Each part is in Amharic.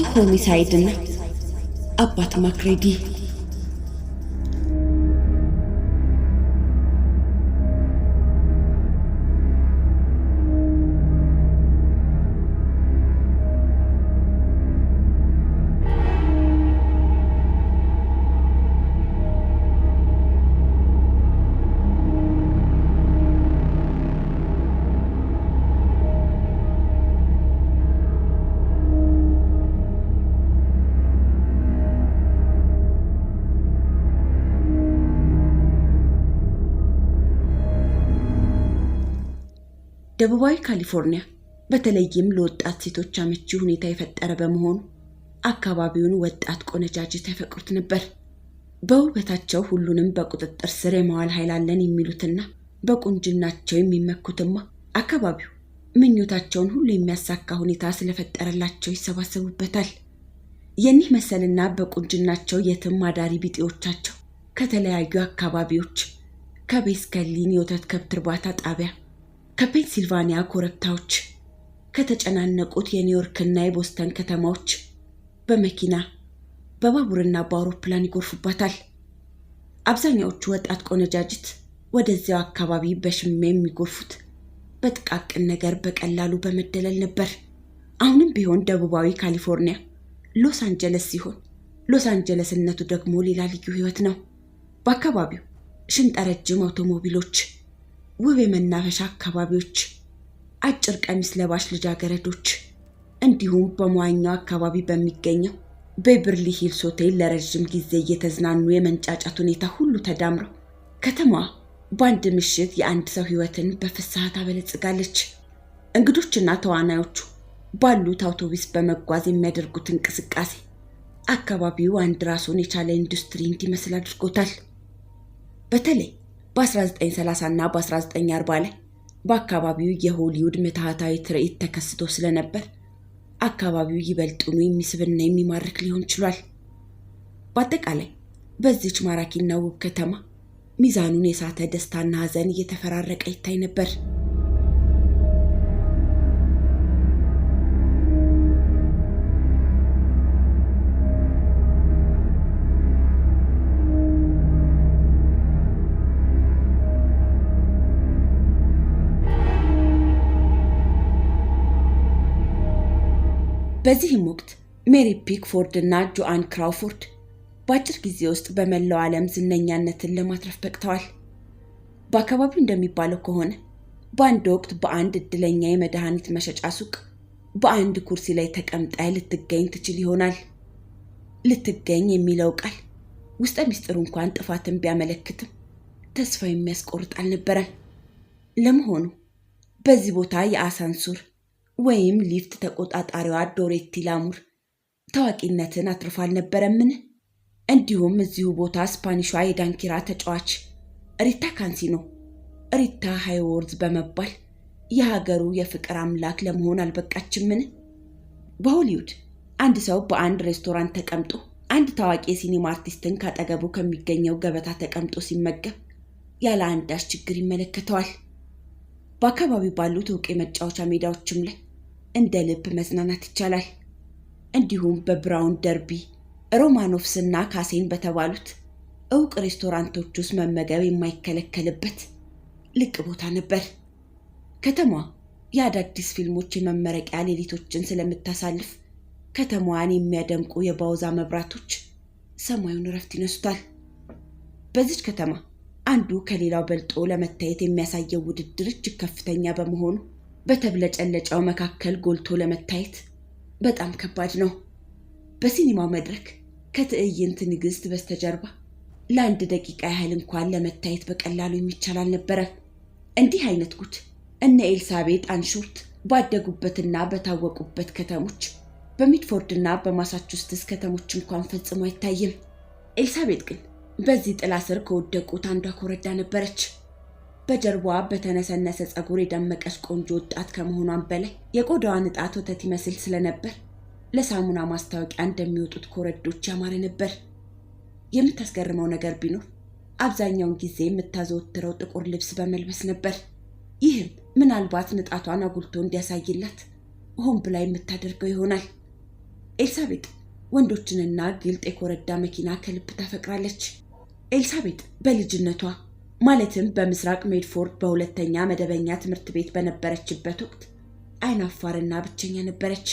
አቶ ሆሚሳይድና አባት ማክሬዲ። ደቡባዊ ካሊፎርኒያ በተለይም ለወጣት ሴቶች አመቺ ሁኔታ የፈጠረ በመሆኑ አካባቢውን ወጣት ቆነጃጅት ያፈቅሩት ነበር። በውበታቸው ሁሉንም በቁጥጥር ስር የማዋል ኃይል አለን የሚሉትና በቁንጅናቸው የሚመኩትማ አካባቢው ምኞታቸውን ሁሉ የሚያሳካ ሁኔታ ስለፈጠረላቸው ይሰባሰቡበታል። የኒህ መሰልና በቁንጅናቸው የትም አዳሪ ቢጤዎቻቸው ከተለያዩ አካባቢዎች ከቤስከሊን የወተት ከብት እርባታ ጣቢያ፣ ከፔንሲልቫኒያ ኮረብታዎች፣ ከተጨናነቁት የኒውዮርክና የቦስተን ከተማዎች በመኪና በባቡርና በአውሮፕላን ይጎርፉባታል። አብዛኛዎቹ ወጣት ቆነጃጅት ወደዚያው አካባቢ በሽሜ የሚጎርፉት በጥቃቅን ነገር በቀላሉ በመደለል ነበር። አሁንም ቢሆን ደቡባዊ ካሊፎርኒያ ሎስ አንጀለስ ሲሆን ሎስ አንጀለስነቱ ደግሞ ሌላ ልዩ ህይወት ነው። በአካባቢው ሽንጠረጅም አውቶሞቢሎች፣ ውብ የመናፈሻ አካባቢዎች፣ አጭር ቀሚስ ለባሽ ልጃገረዶች እንዲሁም በመዋኛው አካባቢ በሚገኘው ቤቨርሊ ሂልስ ሆቴል ለረጅም ጊዜ እየተዝናኑ የመንጫጫት ሁኔታ ሁሉ ተዳምረው ከተማዋ በአንድ ምሽት የአንድ ሰው ህይወትን በፍስሐ ታበለጽጋለች። እንግዶችና ተዋናዮቹ ባሉት አውቶቡስ በመጓዝ የሚያደርጉት እንቅስቃሴ አካባቢው አንድ ራሱን የቻለ ኢንዱስትሪ እንዲመስል አድርጎታል። በተለይ በ1930 እና በ1940 ላይ በአካባቢው የሆሊውድ ምትሃታዊ ትርኢት ተከስቶ ስለነበር አካባቢው ይበልጡኑ የሚስብና የሚማርክ ሊሆን ችሏል። በአጠቃላይ በዚች ማራኪና ውብ ከተማ ሚዛኑን የሳተ ደስታና ሐዘን እየተፈራረቀ ይታይ ነበር። በዚህም ወቅት ሜሪ ፒክፎርድ እና ጆአን ክራውፎርድ በአጭር ጊዜ ውስጥ በመላው ዓለም ዝነኛነትን ለማትረፍ በቅተዋል። በአካባቢው እንደሚባለው ከሆነ በአንድ ወቅት በአንድ እድለኛ የመድኃኒት መሸጫ ሱቅ በአንድ ኩርሲ ላይ ተቀምጣ ልትገኝ ትችል ይሆናል። ልትገኝ የሚለው ቃል ውስጠ ሚስጥሩ እንኳን ጥፋትን ቢያመለክትም ተስፋ የሚያስቆርጥ አልነበረም። ለመሆኑ በዚህ ቦታ የአሳንሱር ወይም ሊፍት ተቆጣጣሪዋ ዶሬቲ ላሙር ታዋቂነትን አትርፋ አልነበረምን? እንዲሁም እዚሁ ቦታ ስፓኒሿ የዳንኪራ ተጫዋች ሪታ ካንሲኖ ሪታ ሃይወርዝ በመባል የሀገሩ የፍቅር አምላክ ለመሆን አልበቃችምን? በሆሊውድ አንድ ሰው በአንድ ሬስቶራንት ተቀምጦ አንድ ታዋቂ የሲኒማ አርቲስትን ካጠገቡ ከሚገኘው ገበታ ተቀምጦ ሲመገብ ያለ አንዳች ችግር ይመለከተዋል። በአካባቢው ባሉት ዕውቅ የመጫወቻ ሜዳዎችም ላይ እንደ ልብ መዝናናት ይቻላል። እንዲሁም በብራውን ደርቢ፣ ሮማኖፍስና ካሴን በተባሉት ዕውቅ ሬስቶራንቶች ውስጥ መመገብ የማይከለከልበት ልቅ ቦታ ነበር። ከተማዋ የአዳዲስ ፊልሞች የመመረቂያ ሌሊቶችን ስለምታሳልፍ ከተማዋን የሚያደምቁ የባውዛ መብራቶች ሰማዩን እረፍት ይነሱታል። በዚች ከተማ አንዱ ከሌላው በልጦ ለመታየት የሚያሳየው ውድድር እጅግ ከፍተኛ በመሆኑ በተብለጨለጫው መካከል ጎልቶ ለመታየት በጣም ከባድ ነው። በሲኒማው መድረክ ከትዕይንት ንግስት በስተጀርባ ለአንድ ደቂቃ ያህል እንኳን ለመታየት በቀላሉ የሚቻል አልነበረም። እንዲህ አይነት ጉድ እነ ኤልሳቤጥ አንሾርት ባደጉበትና በታወቁበት ከተሞች በሚድፎርድና በማሳቹሴትስ ከተሞች እንኳን ፈጽሞ አይታይም። ኤልሳቤጥ ግን በዚህ ጥላ ስር ከወደቁት አንዷ ኮረዳ ነበረች። በጀርባዋ በተነሰነሰ ጸጉር የደመቀች ቆንጆ ወጣት ከመሆኗም በላይ የቆዳዋ ንጣት ወተት ይመስል ስለነበር ለሳሙና ማስታወቂያ እንደሚወጡት ኮረዶች ያማረ ነበር። የምታስገርመው ነገር ቢኖር አብዛኛውን ጊዜ የምታዘወትረው ጥቁር ልብስ በመልበስ ነበር። ይህም ምናልባት ንጣቷን አጉልቶ እንዲያሳይላት ሆን ብላ የምታደርገው ይሆናል። ኤልሳቤጥ ወንዶችንና ግልጥ የኮረዳ መኪና ከልብ ታፈቅራለች። ኤልሳቤጥ በልጅነቷ ማለትም በምስራቅ ሜድፎርድ በሁለተኛ መደበኛ ትምህርት ቤት በነበረችበት ወቅት አይናፋርና ብቸኛ ነበረች።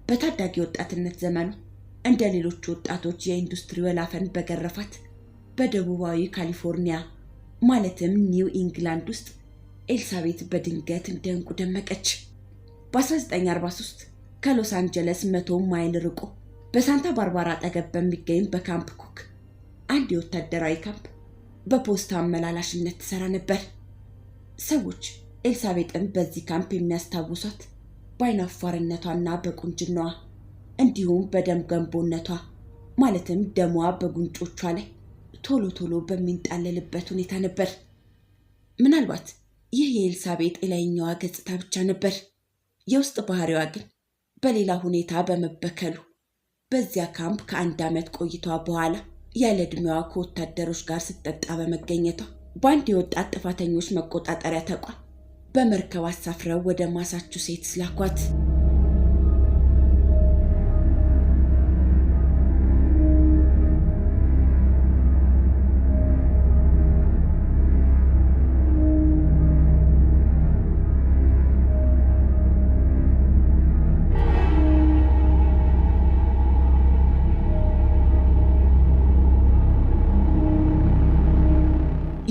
በታዳጊ ወጣትነት ዘመኑ እንደ ሌሎች ወጣቶች የኢንዱስትሪ ወላፈን በገረፋት በደቡባዊ ካሊፎርኒያ ማለትም ኒው ኢንግላንድ ውስጥ ኤልሳቤጥ በድንገት እንደ ዕንቁ ደመቀች። በ1943 ከሎስ አንጀለስ 100 ማይል ርቆ በሳንታ ባርባራ አጠገብ በሚገኝ በካምፕ ኩክ አንድ የወታደራዊ ካምፕ በፖስታ አመላላሽነት ትሰራ ነበር። ሰዎች ኤልሳቤጥን በዚህ ካምፕ የሚያስታውሷት በአይናፋርነቷና በቁንጅናዋ እንዲሁም በደም ገንቦነቷ ማለትም ደሟ በጉንጮቿ ላይ ቶሎ ቶሎ በሚንጣለልበት ሁኔታ ነበር። ምናልባት ይህ የኤልሳቤጥ የላይኛዋ ገጽታ ብቻ ነበር። የውስጥ ባህሪዋ ግን በሌላ ሁኔታ በመበከሉ በዚያ ካምፕ ከ1 ዓመት ቆይቷ በኋላ ያለ ዕድሜዋ ከወታደሮች ጋር ስትጠጣ በመገኘቷ በአንድ የወጣት ጥፋተኞች መቆጣጠሪያ ተቋም በመርከብ አሳፍረው ወደ ማሳቹሴትስ ላኳት።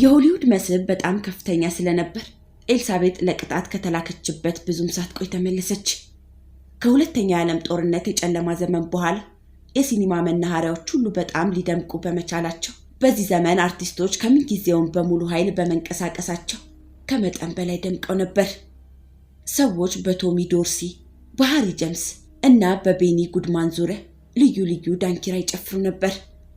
የሆሊውድ መስህብ በጣም ከፍተኛ ስለነበር ኤልሳቤጥ ለቅጣት ከተላከችበት ብዙም ሳትቆይ ተመለሰች። ከሁለተኛው የዓለም ጦርነት የጨለማ ዘመን በኋላ የሲኒማ መናኸሪያዎች ሁሉ በጣም ሊደምቁ በመቻላቸው በዚህ ዘመን አርቲስቶች ከምንጊዜውም በሙሉ ኃይል በመንቀሳቀሳቸው ከመጠን በላይ ደምቀው ነበር። ሰዎች በቶሚ ዶርሲ፣ በሃሪ ጀምስ እና በቤኒ ጉድማን ዙሪያ ልዩ ልዩ ዳንኪራ ይጨፍሩ ነበር።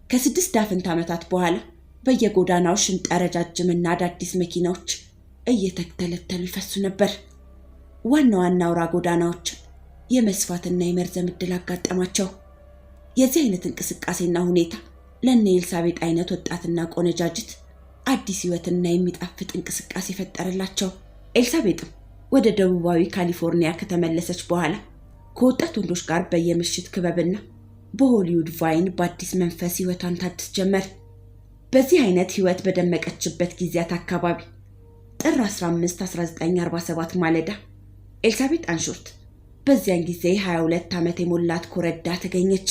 ከ6 ዳፍንት ዓመታት በኋላ በየጎዳናው ሽንጠ ረጃጅምና አዳዲስ መኪናዎች እየተተለተሉ ይፈሱ ነበር። ዋና ዋና አውራ ጎዳናዎች የመስፋትና የመርዘም ዕድል አጋጠማቸው። የዚህ አይነት እንቅስቃሴና ሁኔታ ለእነ ኤልሳቤጥ አይነት ወጣትና ቆነጃጅት አዲስ ሕይወትና የሚጣፍጥ እንቅስቃሴ ፈጠረላቸው። ኤልሳቤጥም ወደ ደቡባዊ ካሊፎርኒያ ከተመለሰች በኋላ ከወጣት ወንዶች ጋር በየምሽት ክበብና በሆሊውድ ቫይን በአዲስ መንፈስ ሕይወቷን ታድስ ጀመር። በዚህ አይነት ሕይወት በደመቀችበት ጊዜያት አካባቢ ጥር 15 1947 ማለዳ ኤልሳቤጥ አንሾርት በዚያን ጊዜ 22 ዓመት የሞላት ኮረዳ ተገኘች።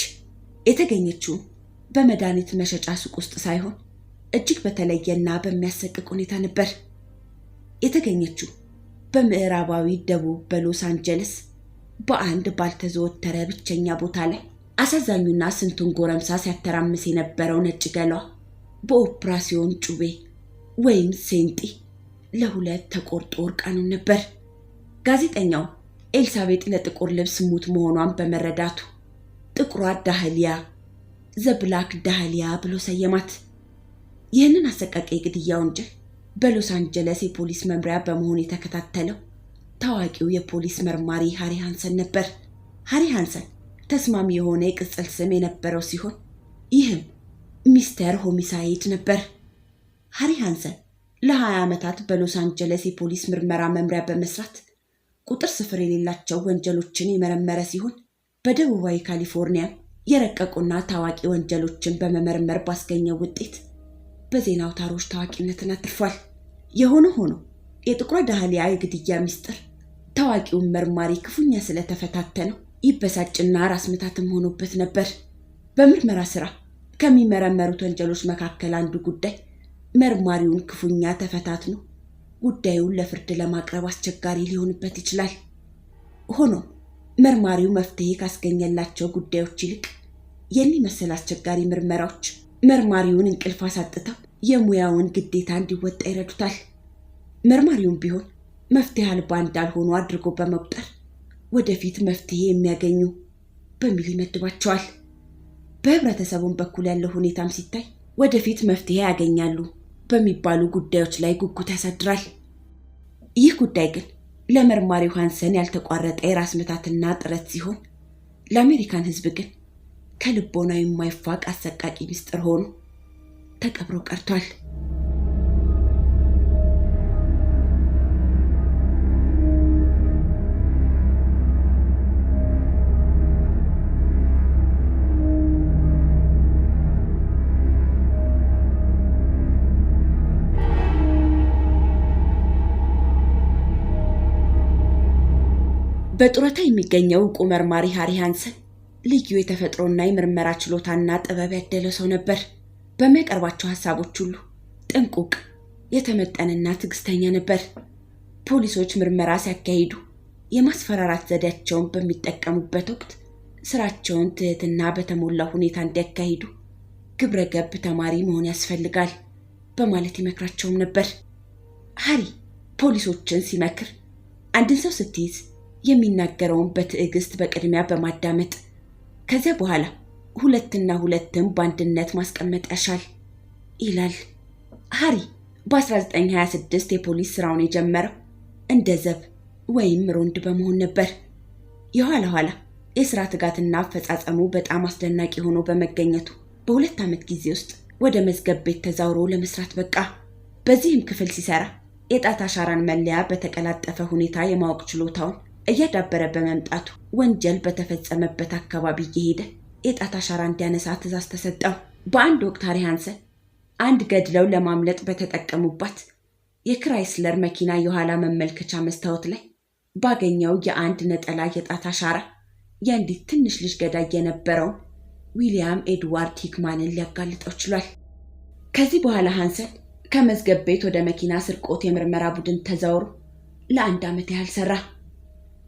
የተገኘችው በመድኃኒት መሸጫ ሱቅ ውስጥ ሳይሆን እጅግ በተለየና በሚያሰቅቅ ሁኔታ ነበር። የተገኘችው በምዕራባዊ ደቡብ በሎስ አንጀለስ በአንድ ባልተዘወተረ ብቸኛ ቦታ ላይ አሳዛኙና ስንቱን ጎረምሳ ሲያተራምስ የነበረው ነጭ ገላዋ በኦፕራሲዮን ጩቤ ወይም ሴንጢ ለሁለት ተቆርጦ እርቃኑን ነበር። ጋዜጠኛው ኤልሳቤጥ ለጥቁር ልብስ ሙት መሆኗን በመረዳቱ ጥቁሯ ዳህሊያ ዘብላክ ዳህሊያ ብሎ ሰየማት። ይህንን አሰቃቂ ግድያ ወንጀል በሎስ አንጀለስ የፖሊስ መምሪያ በመሆን የተከታተለው ታዋቂው የፖሊስ መርማሪ ሃሪ ሃንሰን ነበር። ሃሪ ሃንሰን ተስማሚ የሆነ የቅጽል ስም የነበረው ሲሆን ይህም ሚስተር ሆሚሳይድ ነበር። ሃሪ ሃንሰን ለ20 ዓመታት በሎስ አንጀለስ የፖሊስ ምርመራ መምሪያ በመስራት ቁጥር ስፍር የሌላቸው ወንጀሎችን የመረመረ ሲሆን በደቡባዊ ካሊፎርኒያ የረቀቁና ታዋቂ ወንጀሎችን በመመርመር ባስገኘው ውጤት በዜና አውታሮች ታዋቂነትን አትርፏል። የሆነ ሆኖ የጥቁሯ ዳህሊያ የግድያ ሚስጥር ታዋቂውን መርማሪ ክፉኛ ስለተፈታተነው ይበሳጭና ራስ ምታትም ሆኖበት ነበር። በምርመራ ስራ ከሚመረመሩት ወንጀሎች መካከል አንዱ ጉዳይ መርማሪውን ክፉኛ ተፈታትኖ ጉዳዩን ለፍርድ ለማቅረብ አስቸጋሪ ሊሆንበት ይችላል። ሆኖም መርማሪው መፍትሄ ካስገኘላቸው ጉዳዮች ይልቅ የሚመስል አስቸጋሪ ምርመራዎች መርማሪውን እንቅልፍ አሳጥተው የሙያውን ግዴታ እንዲወጣ ይረዱታል። መርማሪውም ቢሆን መፍትሄ አልባ እንዳልሆኑ አድርጎ በመቁጠር ወደፊት መፍትሄ የሚያገኙ በሚል ይመድባቸዋል። በህብረተሰቡን በኩል ያለው ሁኔታም ሲታይ ወደፊት መፍትሄ ያገኛሉ በሚባሉ ጉዳዮች ላይ ጉጉት ያሳድራል። ይህ ጉዳይ ግን ለመርማሪው ሃንሰን ያልተቋረጠ የራስ ምታትና ጥረት ሲሆን ለአሜሪካን ሕዝብ ግን ከልቦናው የማይፋቅ አሰቃቂ ምስጢር ሆኖ ተቀብሮ ቀርቷል። በጡረታ የሚገኘው ዕውቁ መርማሪ ሃሪ ሃንሰን ልዩ የተፈጥሮና የምርመራ ችሎታና ጥበብ ያደለው ሰው ነበር። በሚያቀርባቸው ሐሳቦች ሁሉ ጥንቁቅ፣ የተመጠነና ትዕግስተኛ ነበር። ፖሊሶች ምርመራ ሲያካሂዱ የማስፈራራት ዘዴያቸውን በሚጠቀሙበት ወቅት ስራቸውን ትህትና በተሞላው ሁኔታ እንዲያካሂዱ ግብረ ገብ ተማሪ መሆን ያስፈልጋል በማለት ይመክራቸውም ነበር። ሃሪ ፖሊሶችን ሲመክር አንድን ሰው ስትይዝ የሚናገረውን በትዕግስት በቅድሚያ በማዳመጥ ከዚያ በኋላ ሁለትና ሁለትም በአንድነት ማስቀመጥ ያሻል ይላል። ሃሪ በ1926 የፖሊስ ስራውን የጀመረው እንደ ዘብ ወይም ሮንድ በመሆን ነበር። የኋላ ኋላ የስራ ትጋትና አፈጻጸሙ በጣም አስደናቂ ሆኖ በመገኘቱ በ2 ዓመት ጊዜ ውስጥ ወደ መዝገብ ቤት ተዛውሮ ለመስራት በቃ። በዚህም ክፍል ሲሰራ የጣት አሻራን መለያ በተቀላጠፈ ሁኔታ የማወቅ ችሎታውን እያዳበረ በመምጣቱ ወንጀል በተፈጸመበት አካባቢ እየሄደ የጣት አሻራ እንዲያነሳ ትዕዛዝ ተሰጠው። በአንድ ወቅት ሃሪ ሃንሰን አንድ ገድለው ለማምለጥ በተጠቀሙባት የክራይስለር መኪና የኋላ መመልከቻ መስታወት ላይ ባገኘው የአንድ ነጠላ የጣት አሻራ የአንዲት ትንሽ ልጅ ገዳይ የነበረውን ዊሊያም ኤድዋርድ ሂክማንን ሊያጋልጠው ችሏል። ከዚህ በኋላ ሃንሰን ከመዝገብ ቤት ወደ መኪና ስርቆት የምርመራ ቡድን ተዛውሮ ለ1 ዓመት ያህል ሰራ።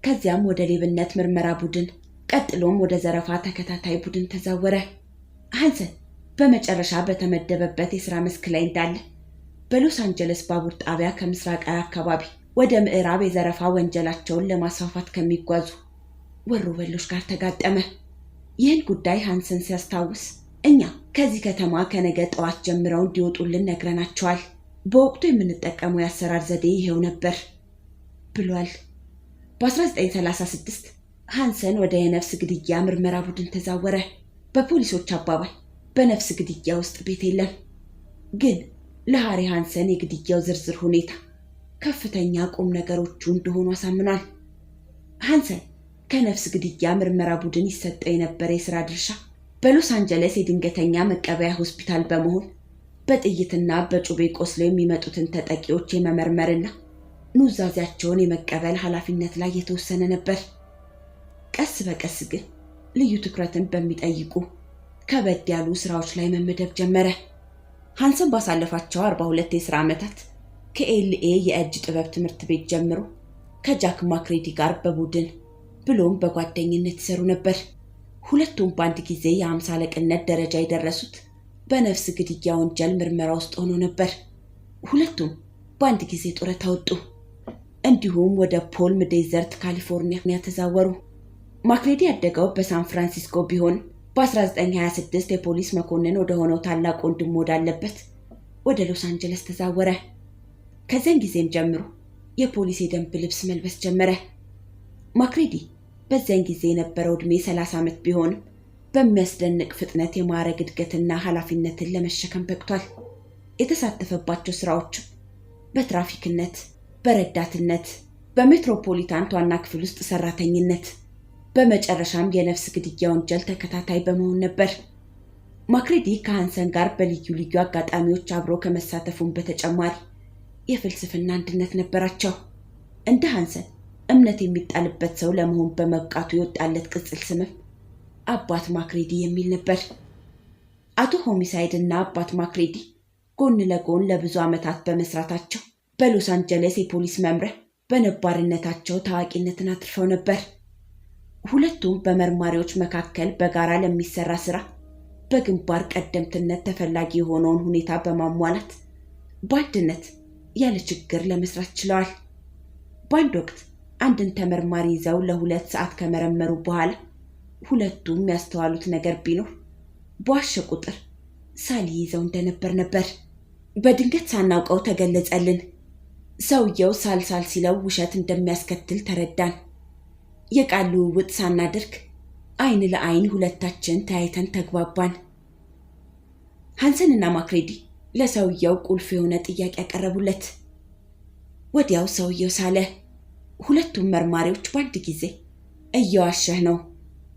ከዚያም ወደ ሌብነት ምርመራ ቡድን፣ ቀጥሎም ወደ ዘረፋ ተከታታይ ቡድን ተዛወረ። ሃንሰን በመጨረሻ በተመደበበት የሥራ መስክ ላይ እንዳለ በሎስ አንጀለስ ባቡር ጣቢያ ከምስራቃዊ አካባቢ ወደ ምዕራብ የዘረፋ ወንጀላቸውን ለማስፋፋት ከሚጓዙ ወሮበሎች ጋር ተጋጠመ። ይህን ጉዳይ ሃንሰን ሲያስታውስ እኛ ከዚህ ከተማ ከነገ ጠዋት ጀምረው እንዲወጡልን ነግረናቸዋል። በወቅቱ የምንጠቀመው የአሰራር ዘዴ ይሄው ነበር ብሏል። በ1936 ሃንሰን ወደ የነፍስ ግድያ ምርመራ ቡድን ተዛወረ። በፖሊሶች አባባል በነፍስ ግድያ ውስጥ ቤት የለም። ግን ለሃሪ ሃንሰን የግድያው ዝርዝር ሁኔታ ከፍተኛ ቁም ነገሮቹ እንደሆኑ አሳምኗል። ሃንሰን ከነፍስ ግድያ ምርመራ ቡድን ይሰጠው የነበረ የሥራ ድርሻ በሎስ አንጀለስ የድንገተኛ መቀበያ ሆስፒታል በመሆን በጥይትና በጩቤ ቆስለው የሚመጡትን ተጠቂዎች የመመርመርና ኑዛዜያቸውን የመቀበል ኃላፊነት ላይ የተወሰነ ነበር። ቀስ በቀስ ግን ልዩ ትኩረትን በሚጠይቁ ከበድ ያሉ ስራዎች ላይ መመደብ ጀመረ። ሃንሰን ባሳለፋቸው 42 የሥራ ዓመታት ከኤልኤ የእጅ ጥበብ ትምህርት ቤት ጀምሮ ከጃክ ማክሬዲ ጋር በቡድን ብሎም በጓደኝነት ይሰሩ ነበር። ሁለቱም በአንድ ጊዜ የ50 አለቅነት ደረጃ የደረሱት በነፍስ ግድያ ወንጀል ምርመራ ውስጥ ሆኖ ነበር። ሁለቱም በአንድ ጊዜ ጡረታ ወጡ። እንዲሁም ወደ ፖልም ዴዘርት ካሊፎርኒያ ተዛወሩ። ማክሬዲ ያደገው በሳን ፍራንሲስኮ ቢሆን በ1926 የፖሊስ መኮንን ወደ ሆነው ታላቅ ወንድሙ ወዳለበት ወደ ሎስ አንጀለስ ተዛወረ። ከዚያን ጊዜም ጀምሮ የፖሊስ የደንብ ልብስ መልበስ ጀመረ። ማክሬዲ በዚያን ጊዜ የነበረው ዕድሜ 30 ዓመት ቢሆንም በሚያስደንቅ ፍጥነት የማዕረግ እድገትና ኃላፊነትን ለመሸከም በቅቷል። የተሳተፈባቸው ስራዎችም በትራፊክነት፣ በረዳትነት፣ በሜትሮፖሊታን ዋና ክፍል ውስጥ ሰራተኝነት፣ በመጨረሻም የነፍስ ግድያ ወንጀል ተከታታይ በመሆን ነበር። ማክሬዲ ከሃንሰን ጋር በልዩ ልዩ አጋጣሚዎች አብሮ ከመሳተፉም በተጨማሪ የፍልስፍና አንድነት ነበራቸው። እንደ ሃንሰን እምነት የሚጣልበት ሰው ለመሆን በመብቃቱ የወጣለት ቅጽል ስምም አባት ማክሬዲ የሚል ነበር። አቶ ሆሚሳይድ እና አባት ማክሬዲ ጎን ለጎን ለብዙ ዓመታት በመስራታቸው በሎስ አንጀለስ የፖሊስ መምሪያ በነባርነታቸው ታዋቂነትን አትርፈው ነበር። ሁለቱም በመርማሪዎች መካከል በጋራ ለሚሰራ ስራ በግንባር ቀደምትነት ተፈላጊ የሆነውን ሁኔታ በማሟላት በአንድነት ያለ ችግር ለመስራት ችለዋል። በአንድ ወቅት አንድን ተመርማሪ ይዘው ለ2 ሰዓት ከመረመሩ በኋላ ሁለቱም ያስተዋሉት ነገር ቢኖር በዋሸ ቁጥር ሳል ይዘው እንደነበር ነበር። በድንገት ሳናውቀው ተገለጸልን። ሰውየው ሳልሳል ሲለው ውሸት እንደሚያስከትል ተረዳን። የቃል ልውውጥ ሳናደርግ አይን ለአይን ሁለታችን ተያይተን ተግባባን። ሃንሰንና ማክሬዲ ለሰውየው ቁልፍ የሆነ ጥያቄ ያቀረቡለት። ወዲያው ሰውየው ሳለ። ሁለቱም መርማሪዎች በአንድ ጊዜ እየዋሸህ ነው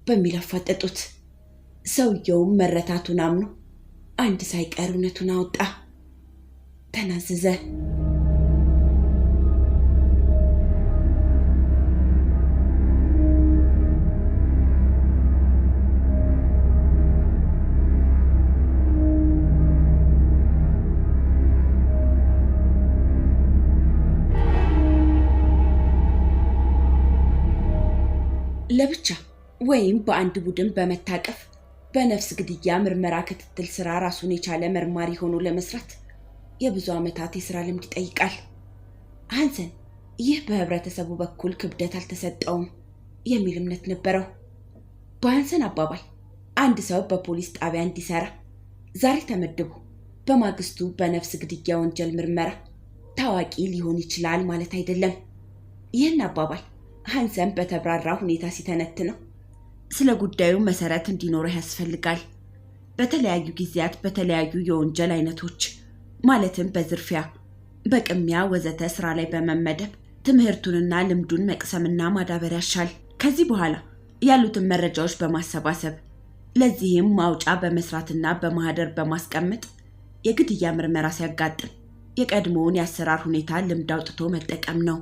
በሚል አፋጠጡት። ሰውየውም መረታቱን አምኖ አንድ ሳይቀር እውነቱን አወጣ። ተናዘዘ። ለብቻ ወይም በአንድ ቡድን በመታቀፍ በነፍስ ግድያ ምርመራ ክትትል ስራ ራሱን የቻለ መርማሪ ሆኖ ለመስራት የብዙ ዓመታት የሥራ ልምድ ይጠይቃል። ሃንሰን ይህ በህብረተሰቡ በኩል ክብደት አልተሰጠውም የሚል እምነት ነበረው። በሃንሰን አባባል አንድ ሰው በፖሊስ ጣቢያ እንዲሰራ ዛሬ ተመድቦ በማግስቱ በነፍስ ግድያ ወንጀል ምርመራ ታዋቂ ሊሆን ይችላል ማለት አይደለም። ይህን አባባል ሃንሰን በተብራራ ሁኔታ ሲተነትነው ስለ ጉዳዩ መሰረት እንዲኖረው ያስፈልጋል። በተለያዩ ጊዜያት በተለያዩ የወንጀል አይነቶች ማለትም በዝርፊያ፣ በቅሚያ ወዘተ ስራ ላይ በመመደብ ትምህርቱንና ልምዱን መቅሰምና ማዳበር ያሻል። ከዚህ በኋላ ያሉትን መረጃዎች በማሰባሰብ ለዚህም ማውጫ በመስራትና በማህደር በማስቀመጥ የግድያ ምርመራ ሲያጋጥም የቀድሞውን የአሰራር ሁኔታ ልምድ አውጥቶ መጠቀም ነው።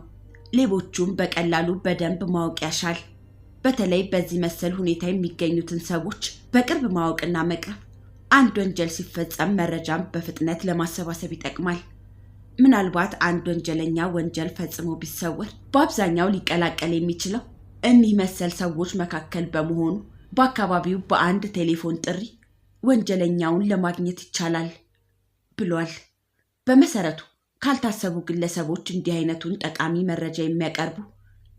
ሌቦቹም በቀላሉ በደንብ ማወቅ ያሻል። በተለይ በዚህ መሰል ሁኔታ የሚገኙትን ሰዎች በቅርብ ማወቅና መቅረብ አንድ ወንጀል ሲፈጸም መረጃም በፍጥነት ለማሰባሰብ ይጠቅማል። ምናልባት አንድ ወንጀለኛ ወንጀል ፈጽሞ ቢሰወር በአብዛኛው ሊቀላቀል የሚችለው እኒህ መሰል ሰዎች መካከል በመሆኑ በአካባቢው በአንድ ቴሌፎን ጥሪ ወንጀለኛውን ለማግኘት ይቻላል ብሏል። በመሰረቱ ካልታሰቡ ግለሰቦች እንዲህ አይነቱን ጠቃሚ መረጃ የሚያቀርቡ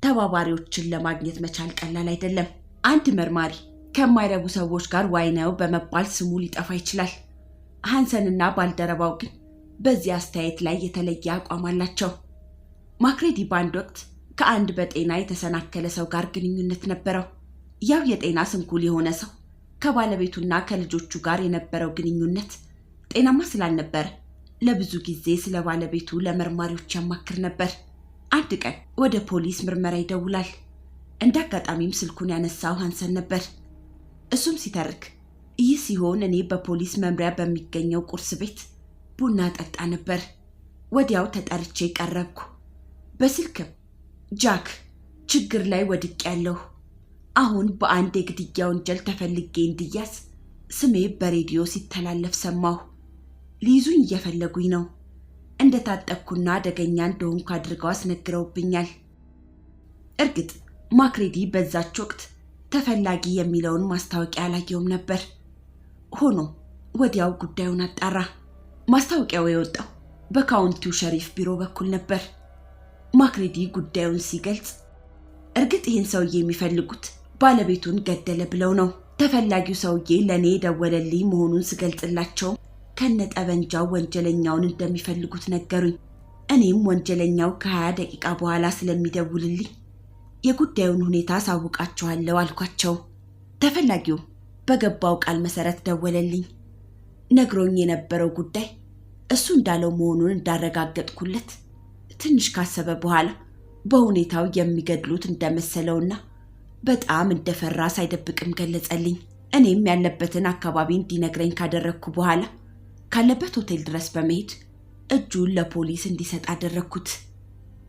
ተባባሪዎችን ለማግኘት መቻል ቀላል አይደለም። አንድ መርማሪ ከማይረቡ ሰዎች ጋር ዋይነው በመባል ስሙ ሊጠፋ ይችላል። ሃንሰንና ባልደረባው ግን በዚህ አስተያየት ላይ የተለየ አቋም አላቸው። ማክሬዲ በአንድ ወቅት ከአንድ በጤና የተሰናከለ ሰው ጋር ግንኙነት ነበረው። ያው የጤና ስንኩል የሆነ ሰው ከባለቤቱና ከልጆቹ ጋር የነበረው ግንኙነት ጤናማ ስላልነበረ ለብዙ ጊዜ ስለ ባለቤቱ ለመርማሪዎች ያማክር ነበር። አንድ ቀን ወደ ፖሊስ ምርመራ ይደውላል። እንደ አጋጣሚም ስልኩን ያነሳው ሃንሰን ነበር። እሱም ሲተርክ ይህ ሲሆን እኔ በፖሊስ መምሪያ በሚገኘው ቁርስ ቤት ቡና ጠጣ ነበር። ወዲያው ተጠርቼ ቀረብኩ። በስልክም ጃክ ችግር ላይ ወድቄያለሁ። አሁን በአንድ የግድያ ወንጀል ተፈልጌ እንድያዝ ስሜ በሬዲዮ ሲተላለፍ ሰማሁ። ሊይዙኝ እየፈለጉኝ ነው። እንደታጠቅኩና አደገኛ እንደሆንኩ አድርገው አስነግረውብኛል። እርግጥ ማክሬዲ በዛች ወቅት ተፈላጊ የሚለውን ማስታወቂያ አላየውም ነበር። ሆኖም ወዲያው ጉዳዩን አጣራ። ማስታወቂያው የወጣው በካውንቲው ሸሪፍ ቢሮ በኩል ነበር። ማክሬዲ ጉዳዩን ሲገልጽ እርግጥ ይህን ሰውዬ የሚፈልጉት ባለቤቱን ገደለ ብለው ነው። ተፈላጊው ሰውዬ ለእኔ የደወለልኝ መሆኑን ስገልጽላቸው ከነጠበንጃው ወንጀለኛውን እንደሚፈልጉት ነገሩኝ። እኔም ወንጀለኛው ከ20 ደቂቃ በኋላ ስለሚደውልልኝ የጉዳዩን ሁኔታ ሳውቃቸዋለሁ አልኳቸው። ተፈላጊው በገባው ቃል መሰረት ደወለልኝ። ነግሮኝ የነበረው ጉዳይ እሱ እንዳለው መሆኑን እንዳረጋገጥኩለት ትንሽ ካሰበ በኋላ በሁኔታው የሚገድሉት እንደመሰለውና በጣም እንደፈራ ሳይደብቅም ገለጸልኝ። እኔም ያለበትን አካባቢ እንዲነግረኝ ካደረግኩ በኋላ ካለበት ሆቴል ድረስ በመሄድ እጁን ለፖሊስ እንዲሰጥ አደረግኩት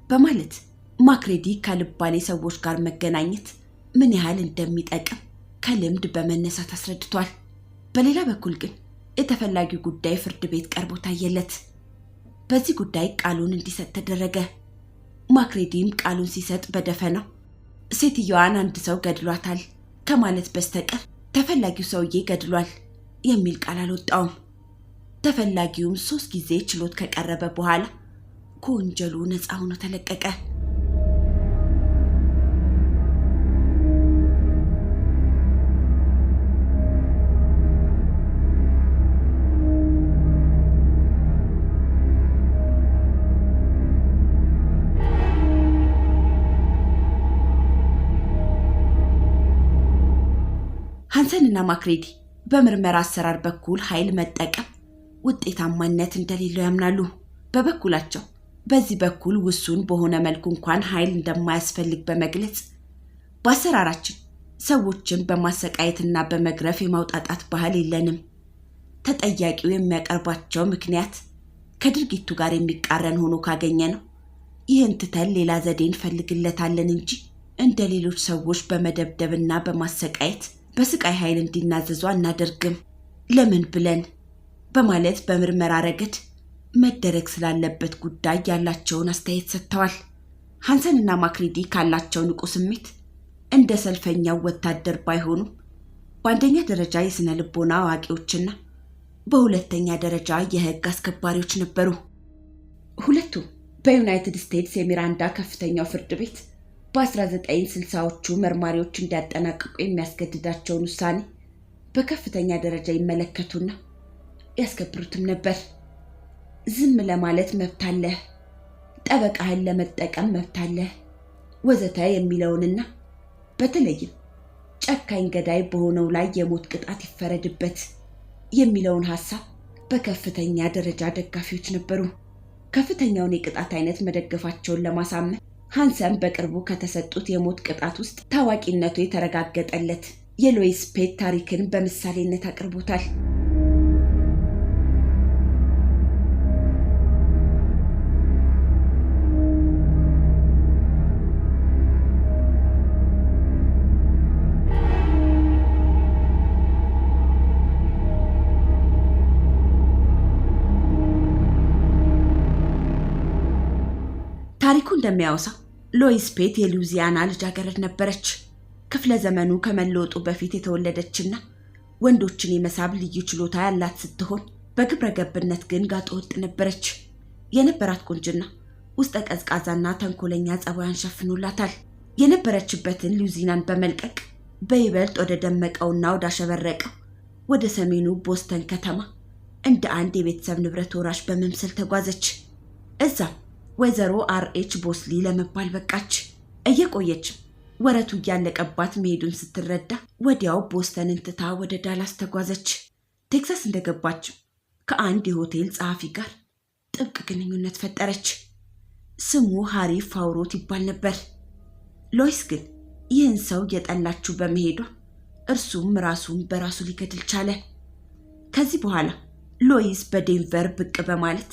በማለት ማክሬዲ ካልባሌ ሰዎች ጋር መገናኘት ምን ያህል እንደሚጠቅም ከልምድ በመነሳት አስረድቷል። በሌላ በኩል ግን የተፈላጊው ጉዳይ ፍርድ ቤት ቀርቦ ታየለት። በዚህ ጉዳይ ቃሉን እንዲሰጥ ተደረገ። ማክሬዲም ቃሉን ሲሰጥ በደፈናው ሴትዮዋን አንድ ሰው ገድሏታል ከማለት በስተቀር ተፈላጊው ሰውዬ ገድሏል የሚል ቃል አልወጣውም። ተፈላጊውም 3 ጊዜ ችሎት ከቀረበ በኋላ ከወንጀሉ ነፃ ሆኖ ተለቀቀ። ሃንሰንና ማክሬዲ በምርመራ አሰራር በኩል ኃይል መጠቀም ውጤታማነት እንደሌለው ያምናሉ። በበኩላቸው በዚህ በኩል ውሱን በሆነ መልኩ እንኳን ኃይል እንደማያስፈልግ በመግለጽ በአሰራራችን ሰዎችን በማሰቃየትና በመግረፍ የማውጣጣት ባህል የለንም። ተጠያቂው የሚያቀርባቸው ምክንያት ከድርጊቱ ጋር የሚቃረን ሆኖ ካገኘ ነው ይህን ትተን ሌላ ዘዴ እንፈልግለታለን እንጂ እንደ ሌሎች ሰዎች በመደብደብና በማሰቃየት በስቃይ ኃይል እንዲናዘዙ አናደርግም። ለምን ብለን በማለት በምርመራ ረገድ መደረግ ስላለበት ጉዳይ ያላቸውን አስተያየት ሰጥተዋል። ሃንሰንና ማክሬዲ ካላቸው ንቁ ስሜት እንደ ሰልፈኛው ወታደር ባይሆኑም በአንደኛ ደረጃ የስነ ልቦና አዋቂዎችና በሁለተኛ ደረጃ የህግ አስከባሪዎች ነበሩ። ሁለቱም በዩናይትድ ስቴትስ የሚራንዳ ከፍተኛው ፍርድ ቤት በ1960ዎቹ መርማሪዎች እንዲያጠናቅቁ የሚያስገድዳቸውን ውሳኔ በከፍተኛ ደረጃ ይመለከቱና ያስከብሩትም ነበር። ዝም ለማለት መብት አለህ፣ ጠበቃህን ለመጠቀም መብት አለህ ወዘተ የሚለውንና በተለይም ጨካኝ ገዳይ በሆነው ላይ የሞት ቅጣት ይፈረድበት የሚለውን ሐሳብ በከፍተኛ ደረጃ ደጋፊዎች ነበሩ። ከፍተኛውን የቅጣት አይነት መደገፋቸውን ለማሳመን ሃንሰን በቅርቡ ከተሰጡት የሞት ቅጣት ውስጥ ታዋቂነቱ የተረጋገጠለት የሎይስ ፔት ታሪክን በምሳሌነት አቅርቦታል። ታሪኩ እንደሚያወሳው ሎይስ ፔት የሉዚያና ልጃገረድ ነበረች። ክፍለ ዘመኑ ከመለወጡ በፊት የተወለደችና ወንዶችን የመሳብ ልዩ ችሎታ ያላት ስትሆን በግብረ ገብነት ግን ጋጠ ወጥ ነበረች። የነበራት ቁንጅና ውስጠ ቀዝቃዛና ተንኮለኛ ጸባያን ሸፍኖላታል። የነበረችበትን ሉዚያናን በመልቀቅ በይበልጥ ወደ ደመቀውና ወዳሸበረቀው ወደ ሰሜኑ ቦስተን ከተማ እንደ አንድ የቤተሰብ ንብረት ወራሽ በመምሰል ተጓዘች። እዛም ወይዘሮ አርኤች ቦስሊ ለመባል በቃች። እየቆየችም ወረቱ እያለቀባት መሄዱን ስትረዳ ወዲያው ቦስተንን ትታ ወደ ዳላስ ተጓዘች። ቴክሳስ እንደገባችም ከአንድ የሆቴል ጸሐፊ ጋር ጥብቅ ግንኙነት ፈጠረች። ስሙ ሃሪ ፋውሮት ይባል ነበር። ሎይስ ግን ይህን ሰው እየጠላችው በመሄዷ እርሱም ራሱን በራሱ ሊገድል ቻለ። ከዚህ በኋላ ሎይስ በዴንቨር ብቅ በማለት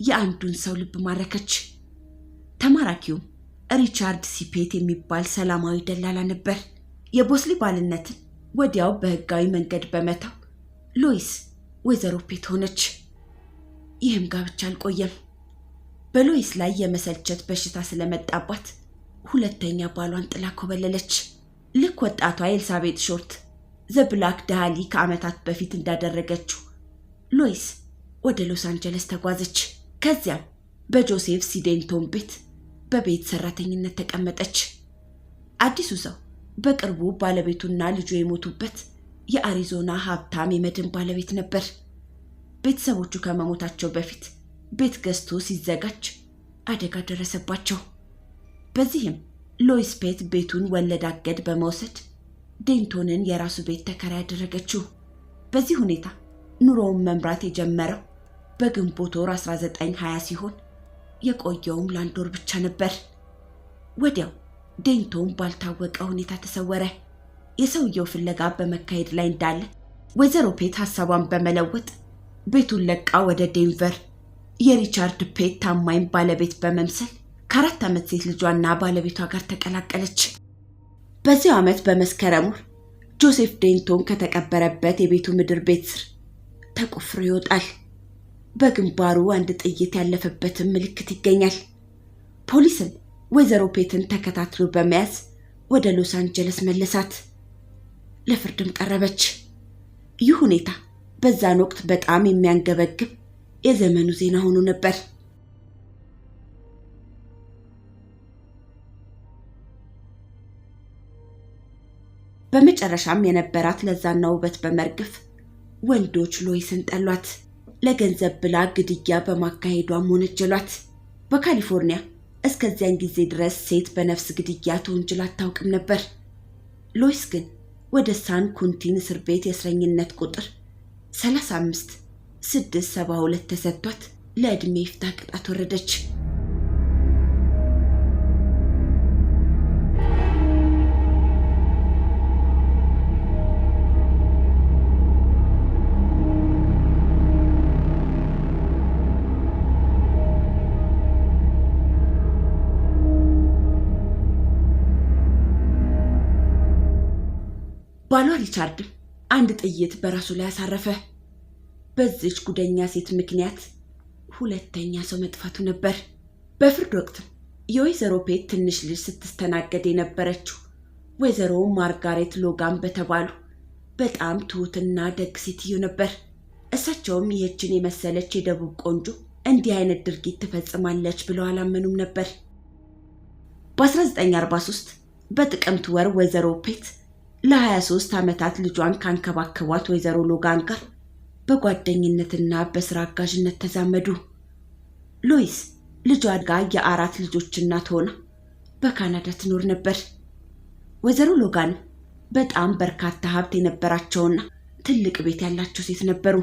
የአንዱን ሰው ልብ ማረከች። ተማራኪውም ሪቻርድ ሲፔት የሚባል ሰላማዊ ደላላ ነበር። የቦስሊ ባልነትን ወዲያው በህጋዊ መንገድ በመተው ሎይስ ወይዘሮ ፔት ሆነች። ይህም ጋብቻ አልቆየም። በሎይስ ላይ የመሰልቸት በሽታ ስለመጣባት ሁለተኛ ባሏን ጥላ ኮበለለች። ልክ ወጣቷ ኤልሳቤት ሾርት ዘብላክ ዳሊ ከዓመታት በፊት እንዳደረገችው ሎይስ ወደ ሎስ አንጀለስ ተጓዘች። ከዚያም በጆሴፍ ሲዴንቶን ቤት በቤት ሰራተኝነት ተቀመጠች። አዲሱ ሰው በቅርቡ ባለቤቱና ልጁ የሞቱበት የአሪዞና ሀብታም የመድን ባለቤት ነበር። ቤተሰቦቹ ከመሞታቸው በፊት ቤት ገዝቶ ሲዘጋጅ አደጋ ደረሰባቸው። በዚህም ሎይስ ፔት ቤቱን ወለድ አገድ በመውሰድ ዴንቶንን የራሱ ቤት ተከራይ ያደረገችው። በዚህ ሁኔታ ኑሮውን መምራት የጀመረው በግንቦት ወር 1920 ሲሆን የቆየውም ለአንድ ወር ብቻ ነበር። ወዲያው ዴንቶን ባልታወቀ ሁኔታ ተሰወረ። የሰውየው ፍለጋ በመካሄድ ላይ እንዳለ ወይዘሮ ፔት ሐሳቧን በመለወጥ ቤቱን ለቃ ወደ ዴንቨር የሪቻርድ ፔት ታማኝ ባለቤት በመምሰል ከ4 ዓመት ሴት ልጇና ባለቤቷ ጋር ተቀላቀለች። በዚህ ዓመት በመስከረም ወር ጆሴፍ ዴንቶን ከተቀበረበት የቤቱ ምድር ቤት ስር ተቆፍሮ ይወጣል። በግንባሩ አንድ ጥይት ያለፈበትን ምልክት ይገኛል። ፖሊስም ወይዘሮ ፔትን ተከታትሎ በመያዝ ወደ ሎስ አንጀለስ መለሳት። ለፍርድም ቀረበች። ይህ ሁኔታ በዛን ወቅት በጣም የሚያንገበግብ የዘመኑ ዜና ሆኖ ነበር። በመጨረሻም የነበራት ለዛና ውበት በመርገፍ ወንዶች ሎይስን ጠሏት። ለገንዘብ ብላ ግድያ በማካሄዷም ወነጀሏት። በካሊፎርኒያ እስከዚያን ጊዜ ድረስ ሴት በነፍስ ግድያ ተወንጅላ አታውቅም ነበር። ሎይስ ግን ወደ ሳን ኩንቲን እስር ቤት የእስረኝነት ቁጥር 35672 ተሰጥቷት ለዕድሜ ይፍታ ቅጣት ወረደች። ባሏ ሪቻርድ አንድ ጥይት በራሱ ላይ አሳረፈ። በዚች ጉደኛ ሴት ምክንያት ሁለተኛ ሰው መጥፋቱ ነበር። በፍርድ ወቅት የወይዘሮ ፔት ትንሽ ልጅ ስትስተናገድ የነበረችው ወይዘሮ ማርጋሬት ሎጋን በተባሉ በጣም ትሁትና ደግ ሴትዮ ነበር። እሳቸውም ይህችን የመሰለች የደቡብ ቆንጆ እንዲህ አይነት ድርጊት ትፈጽማለች ብለው አላመኑም ነበር። በ1943 በጥቅምት ወር ወይዘሮ ፔት ለ23 ዓመታት ልጇን ካንከባከቧት ወይዘሮ ሎጋን ጋር በጓደኝነትና በስራ አጋዥነት ተዛመዱ። ሎይስ ልጇ ጋር የ4 ልጆች እናት ሆና በካናዳ ትኖር ነበር። ወይዘሮ ሎጋን በጣም በርካታ ሀብት የነበራቸውና ትልቅ ቤት ያላቸው ሴት ነበሩ።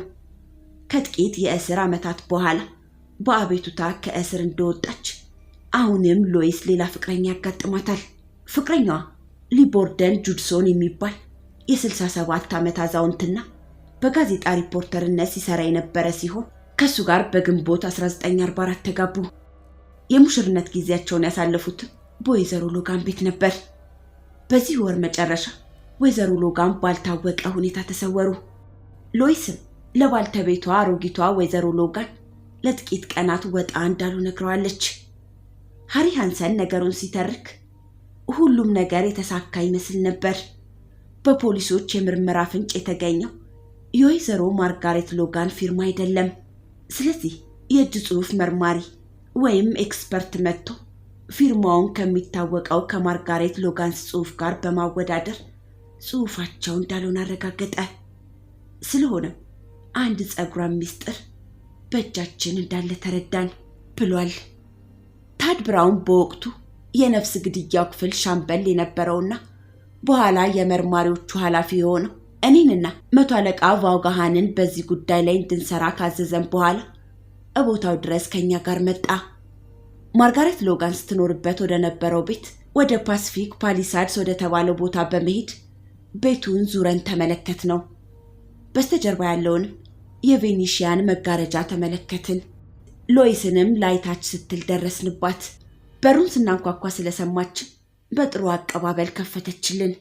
ከጥቂት የእስር ዓመታት በኋላ በአቤቱታ ከእስር እንደወጣች አሁንም ሎይስ ሌላ ፍቅረኛ ያጋጥማታል። ፍቅረኛዋ ሊቦርደን ጁድሶን የሚባል የ67 ዓመት አዛውንትና በጋዜጣ ሪፖርተርነት ሲሰራ የነበረ ሲሆን ከሱ ጋር በግንቦት 1944 ተጋቡ። የሙሽርነት ጊዜያቸውን ያሳለፉት በወይዘሮ ሎጋን ቤት ነበር። በዚህ ወር መጨረሻ ወይዘሮ ሎጋን ባልታወቀ ሁኔታ ተሰወሩ። ሎይስም ለባልተቤቷ አሮጊቷ ወይዘሮ ሎጋን ለጥቂት ቀናት ወጣ እንዳሉ ነግረዋለች። ሃሪ ሃንሰን ነገሩን ሲተርክ ሁሉም ነገር የተሳካ ይመስል ነበር። በፖሊሶች የምርመራ ፍንጭ የተገኘው የወይዘሮ ማርጋሬት ሎጋን ፊርማ አይደለም። ስለዚህ የእጅ ጽሑፍ መርማሪ ወይም ኤክስፐርት መጥቶ ፊርማውን ከሚታወቀው ከማርጋሬት ሎጋንስ ጽሑፍ ጋር በማወዳደር ጽሑፋቸው እንዳልሆነ አረጋገጠ። ስለሆነም አንድ ጸጉራም ሚስጥር በእጃችን እንዳለ ተረዳን ብሏል። ታድ ብራውን በወቅቱ የነፍስ ግድያው ክፍል ሻምበል የነበረውና በኋላ የመርማሪዎቹ ኃላፊ የሆነው እኔንና መቶ አለቃ ቫውጋሃንን በዚህ ጉዳይ ላይ እንድንሰራ ካዘዘን በኋላ እቦታው ድረስ ከኛ ጋር መጣ። ማርጋሬት ሎጋን ስትኖርበት ወደ ነበረው ቤት ወደ ፓሲፊክ ፓሊሳድስ ወደ ተባለው ቦታ በመሄድ ቤቱን ዙረን ተመለከት ነው። በስተጀርባ ያለውን የቬኒሺያን መጋረጃ ተመለከትን። ሎይስንም ላይታች ስትል ደረስንባት። በሩን ስናንኳኳ ስለሰማች በጥሩ አቀባበል ከፈተችልን።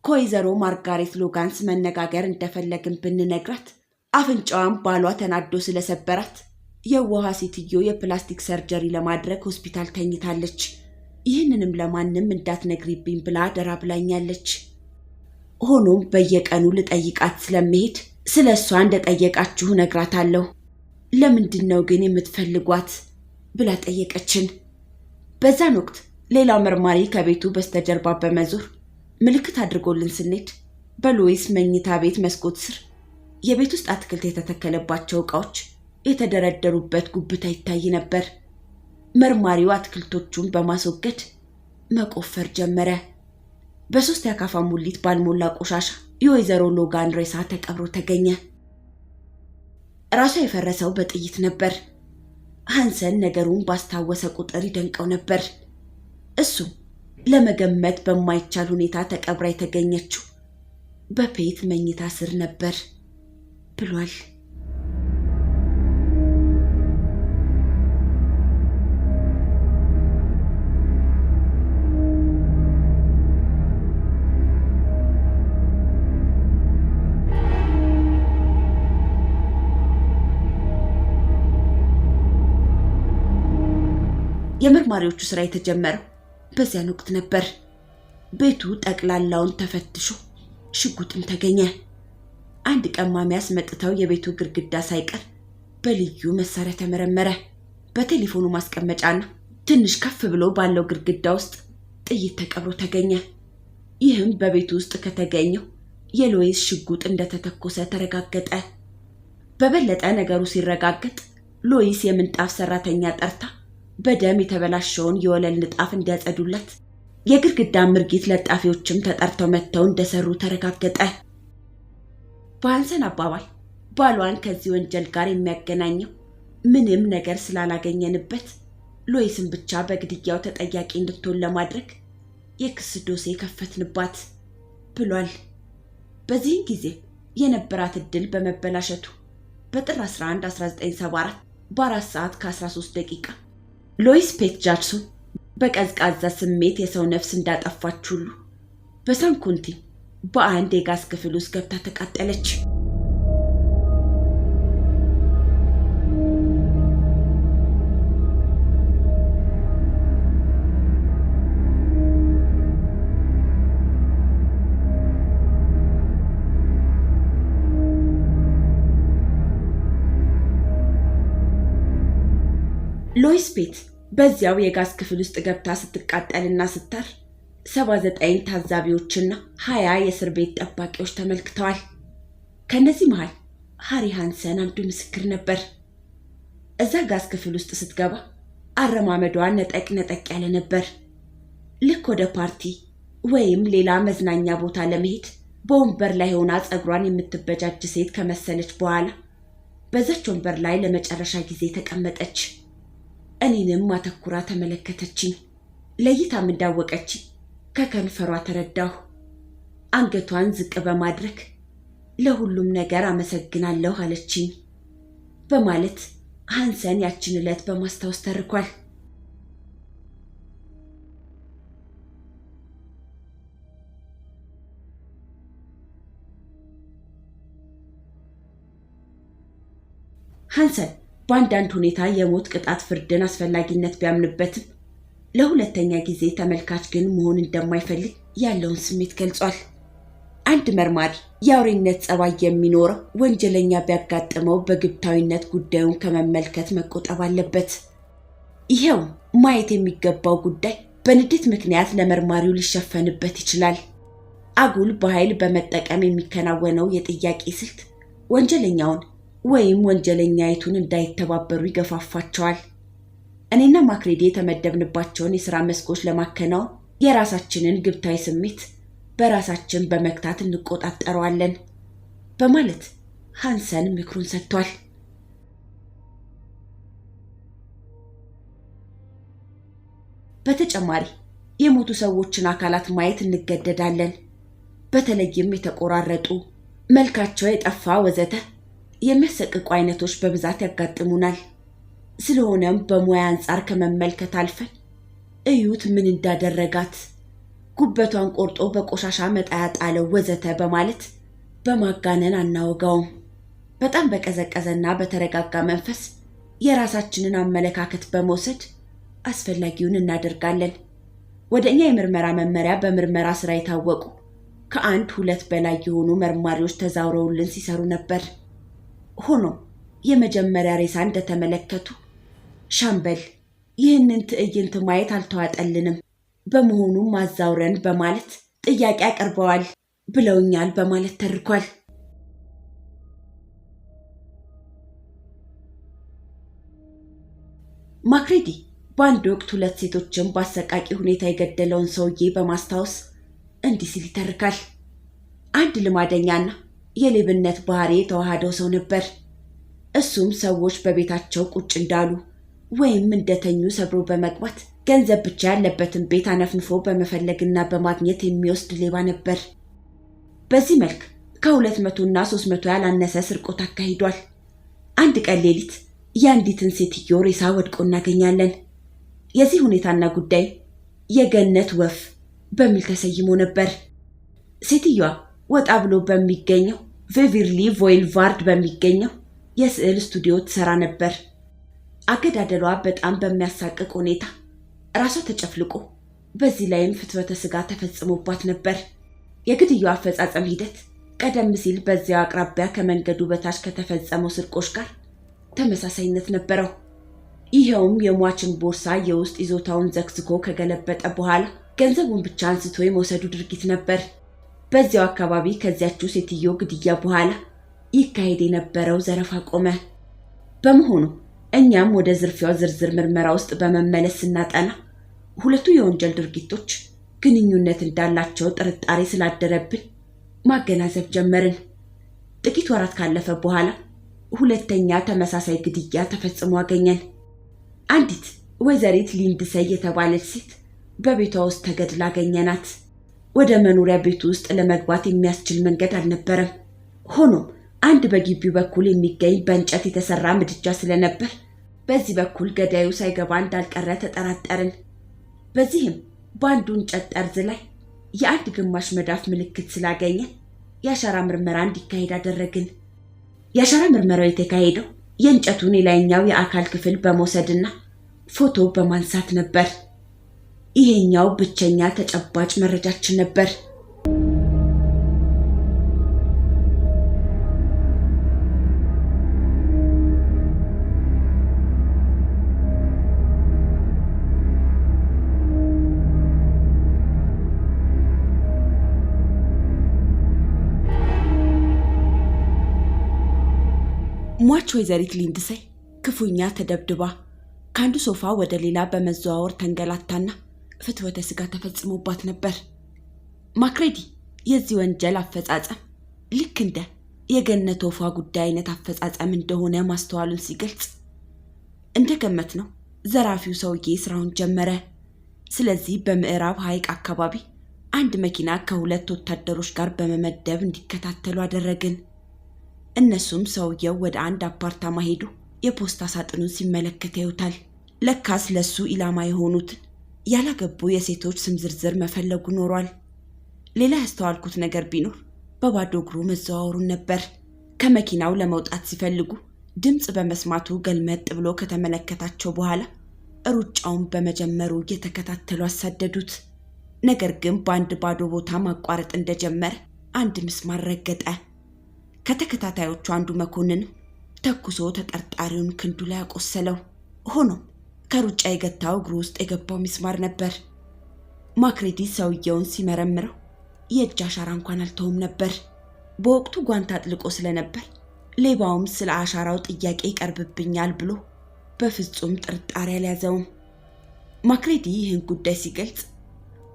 ከወይዘሮ ማርጋሬት ሎጋንስ መነጋገር እንደፈለግን ብንነግራት አፍንጫዋን ባሏ ተናዶ ስለሰበራት የዋሃ ሴትዮ የፕላስቲክ ሰርጀሪ ለማድረግ ሆስፒታል ተኝታለች። ይህንንም ለማንም እንዳትነግሪብኝ ብላ አደራ ብላኛለች። ሆኖም በየቀኑ ልጠይቃት ስለምሄድ ስለሷ እንደጠየቃችሁ ነግራታለሁ። ለምንድነው ግን የምትፈልጓት ብላ ጠየቀችን። በዛን ወቅት ሌላው መርማሪ ከቤቱ በስተጀርባ በመዞር ምልክት አድርጎልን ስንሄድ በሎይስ መኝታ ቤት መስኮት ስር የቤት ውስጥ አትክልት የተተከለባቸው ዕቃዎች የተደረደሩበት ጉብታ ይታይ ነበር። መርማሪው አትክልቶቹን በማስወገድ መቆፈር ጀመረ። በ3 የአካፋ ሙሊት ባልሞላ ቆሻሻ የወይዘሮ ሎጋን ሬሳ ተቀብሮ ተገኘ። ራሷ የፈረሰው በጥይት ነበር። ሃንሰን ነገሩን ባስታወሰ ቁጥር ይደንቀው ነበር። እሱ ለመገመት በማይቻል ሁኔታ ተቀብራ የተገኘችው በፔት መኝታ ስር ነበር ብሏል። የመርማሪዎቹ ስራ የተጀመረው በዚያን ወቅት ነበር። ቤቱ ጠቅላላውን ተፈትሾ ሽጉጥም ተገኘ። አንድ ቀማሚ አስመጥተው የቤቱ ግድግዳ ሳይቀር በልዩ መሳሪያ ተመረመረ። በቴሌፎኑ ማስቀመጫና ትንሽ ከፍ ብሎ ባለው ግድግዳ ውስጥ ጥይት ተቀብሮ ተገኘ። ይህም በቤቱ ውስጥ ከተገኘው የሎይስ ሽጉጥ እንደተተኮሰ ተረጋገጠ። በበለጠ ነገሩ ሲረጋገጥ ሎይስ የምንጣፍ ሰራተኛ ጠርታ በደም የተበላሸውን የወለል ንጣፍ እንዲያጸዱላት የግድግዳ ምርጊት ለጣፊዎችም ተጠርተው መጥተው እንደሰሩ ተረጋገጠ። በሃንሰን አባባል ባሏን ከዚህ ወንጀል ጋር የሚያገናኘው ምንም ነገር ስላላገኘንበት ሎይስን ብቻ በግድያው ተጠያቂ እንድትሆን ለማድረግ የክስ ዶሴ ከፈትንባት ብሏል። በዚህ ጊዜ የነበራት እድል በመበላሸቱ በጥር 11 1974 በ4 ሰዓት ከ13 ደቂቃ ሎይስ ፔት ጃክሶን በቀዝቃዛ ስሜት የሰው ነፍስ እንዳጠፋች ሁሉ በሳን ኩንቲን በአንድ የጋዝ ክፍል ውስጥ ገብታ ተቃጠለች። ሎይስ ቤት በዚያው የጋዝ ክፍል ውስጥ ገብታ ስትቃጠልና ስታር 79 ታዛቢዎችና 20 የእስር ቤት ጠባቂዎች ተመልክተዋል። ከነዚህ መሃል ሃሪ ሃንሰን አንዱ ምስክር ነበር። እዛ ጋዝ ክፍል ውስጥ ስትገባ አረማመዷ ነጠቅ ነጠቅ ያለ ነበር። ልክ ወደ ፓርቲ ወይም ሌላ መዝናኛ ቦታ ለመሄድ በወንበር ላይ ሆና ጸጉሯን የምትበጃጅ ሴት ከመሰለች በኋላ በዛች ወንበር ላይ ለመጨረሻ ጊዜ ተቀመጠች። እኔንም አተኩራ ተመለከተችኝ። ለይታም እንዳወቀች ከከንፈሯ ተረዳሁ። አንገቷን ዝቅ በማድረግ ለሁሉም ነገር አመሰግናለሁ አለችኝ በማለት ሃንሰን ያችን ዕለት በማስታወስ ተርኳል። ሃንሰን በአንዳንድ ሁኔታ የሞት ቅጣት ፍርድን አስፈላጊነት ቢያምንበትም ለሁለተኛ ጊዜ ተመልካች ግን መሆን እንደማይፈልግ ያለውን ስሜት ገልጿል። አንድ መርማሪ የአውሬነት ጸባይ የሚኖረው ወንጀለኛ ቢያጋጥመው በግብታዊነት ጉዳዩን ከመመልከት መቆጠብ አለበት። ይሄው ማየት የሚገባው ጉዳይ በንዴት ምክንያት ለመርማሪው ሊሸፈንበት ይችላል። አጉል በኃይል በመጠቀም የሚከናወነው የጥያቄ ስልት ወንጀለኛውን ወይም ወንጀለኛይቱን እንዳይተባበሩ ይገፋፋቸዋል። እኔና ማክሬዲ የተመደብንባቸውን የሥራ መስኮች ለማከናወን የራሳችንን ግብታዊ ስሜት በራሳችን በመክታት እንቆጣጠረዋለን በማለት ሃንሰን ምክሩን ሰጥቷል። በተጨማሪ የሞቱ ሰዎችን አካላት ማየት እንገደዳለን። በተለይም የተቆራረጡ፣ መልካቸው የጠፋ ወዘተ የሚያሰቅቁ አይነቶች በብዛት ያጋጥሙናል። ስለሆነም በሙያ አንጻር ከመመልከት አልፈን እዩት ምን እንዳደረጋት፣ ጉበቷን ቆርጦ በቆሻሻ መጣያ ጣለው ወዘተ በማለት በማጋነን አናወጋውም። በጣም በቀዘቀዘና በተረጋጋ መንፈስ የራሳችንን አመለካከት በመውሰድ አስፈላጊውን እናደርጋለን። ወደኛ የምርመራ መመሪያ በምርመራ ስራ የታወቁ ከአንድ ሁለት በላይ የሆኑ መርማሪዎች ተዛውረውልን ሲሰሩ ነበር። ሆኖም የመጀመሪያ ሬሳ እንደተመለከቱ ሻምበል ይህንን ትዕይንት ማየት አልተዋጠልንም፣ በመሆኑም አዛውረን በማለት ጥያቄ አቀርበዋል ብለውኛል በማለት ተርኳል። ማክሬዲ በአንድ ወቅት ሁለት ሴቶችን በአሰቃቂ ሁኔታ የገደለውን ሰውዬ በማስታወስ እንዲህ ሲል ይተርካል። አንድ ልማደኛና የሌብነት ባህሪ የተዋሃደው ሰው ነበር። እሱም ሰዎች በቤታቸው ቁጭ እንዳሉ ወይም እንደተኙ ሰብሮ በመግባት ገንዘብ ብቻ ያለበትን ቤት አነፍንፎ በመፈለግና በማግኘት የሚወስድ ሌባ ነበር። በዚህ መልክ ከ200 እና 300 ያላነሰ ስርቆት አካሂዷል። አንድ ቀን ሌሊት የአንዲትን ሴትዮ ሬሳ ወድቆ እናገኛለን። የዚህ ሁኔታና ጉዳይ የገነት ወፍ በሚል ተሰይሞ ነበር። ሴትዮዋ ወጣ ብሎ በሚገኘው ቬቪርሊ ቮይልቫርድ በሚገኘው የስዕል ስቱዲዮ ትሰራ ነበር። አገዳደሏ በጣም በሚያሳቅቅ ሁኔታ ራሷ ተጨፍልቆ በዚህ ላይም ፍትወተ ስጋ ተፈጽሞባት ነበር። የግድያው አፈጻጸም ሂደት ቀደም ሲል በዚያው አቅራቢያ ከመንገዱ በታች ከተፈጸመው ስርቆሽ ጋር ተመሳሳይነት ነበረው። ይሄውም የሟችን ቦርሳ የውስጥ ይዞታውን ዘግዝጎ ከገለበጠ በኋላ ገንዘቡን ብቻ አንስቶ የመውሰዱ ድርጊት ነበር። በዚያው አካባቢ ከዚያችው ሴትዮ ግድያ በኋላ ይካሄድ የነበረው ዘረፋ ቆመ። በመሆኑ እኛም ወደ ዝርፊያው ዝርዝር ምርመራ ውስጥ በመመለስ ስናጠና ሁለቱ የወንጀል ድርጊቶች ግንኙነት እንዳላቸው ጥርጣሬ ስላደረብን ማገናዘብ ጀመርን። ጥቂት ወራት ካለፈ በኋላ ሁለተኛ ተመሳሳይ ግድያ ተፈጽሞ አገኘን። አንዲት ወይዘሪት ሊንድሰይ የተባለች ሴት በቤቷ ውስጥ ተገድላ አገኘናት። ወደ መኖሪያ ቤቱ ውስጥ ለመግባት የሚያስችል መንገድ አልነበረም። ሆኖም አንድ በግቢው በኩል የሚገኝ በእንጨት የተሰራ ምድጃ ስለነበር በዚህ በኩል ገዳዩ ሳይገባ እንዳልቀረ ተጠራጠርን። በዚህም በአንዱ እንጨት ጠርዝ ላይ የአንድ ግማሽ መዳፍ ምልክት ስላገኘን የአሻራ ምርመራ እንዲካሄድ አደረግን። የአሻራ ምርመራው የተካሄደው የእንጨቱን የላይኛው የአካል ክፍል በመውሰድና ፎቶ በማንሳት ነበር። ይሄኛው ብቸኛ ተጨባጭ መረጃችን ነበር። ሟች ወይዘሪት ሊንድሳይ ክፉኛ ተደብድባ ከአንዱ ሶፋ ወደ ሌላ በመዘዋወር ተንገላታና ፍትወተ ስጋ ተፈጽሞባት ነበር። ማክሬዲ የዚህ ወንጀል አፈጻጸም ልክ እንደ የገነት ወፏ ጉዳይ አይነት አፈጻጸም እንደሆነ ማስተዋሉን ሲገልጽ እንደገመት ነው ዘራፊው ሰውዬ ስራውን ጀመረ። ስለዚህ በምዕራብ ሐይቅ አካባቢ አንድ መኪና ከሁለት ወታደሮች ጋር በመመደብ እንዲከታተሉ አደረግን። እነሱም ሰውየው ወደ አንድ አፓርታማ ሄዱ የፖስታ ሳጥኑን ሲመለከት ያዩታል። ለካስ ለሱ ኢላማ የሆኑትን ያላገቡ የሴቶች ስም ዝርዝር መፈለጉ ኖሯል። ሌላ ያስተዋልኩት ነገር ቢኖር በባዶ እግሩ መዘዋወሩን ነበር። ከመኪናው ለመውጣት ሲፈልጉ ድምፅ በመስማቱ ገልመጥ ብሎ ከተመለከታቸው በኋላ ሩጫውን በመጀመሩ እየተከታተሉ አሳደዱት። ነገር ግን በአንድ ባዶ ቦታ ማቋረጥ እንደጀመረ አንድ ምስማር ረገጠ። ከተከታታዮቹ አንዱ መኮንን ተኩሶ ተጠርጣሪውን ክንዱ ላይ አቆሰለው። ሆኖም ከሩጫ የገታው እግሩ ውስጥ የገባው ምስማር ነበር። ማክሬዲ ሰውየውን ሲመረምረው የእጅ አሻራ እንኳን አልተውም ነበር። በወቅቱ ጓንት አጥልቆ ስለነበር ሌባውም ስለ አሻራው ጥያቄ ይቀርብብኛል ብሎ በፍጹም ጥርጣሬ አልያዘውም። ማክሬዲ ይህን ጉዳይ ሲገልጽ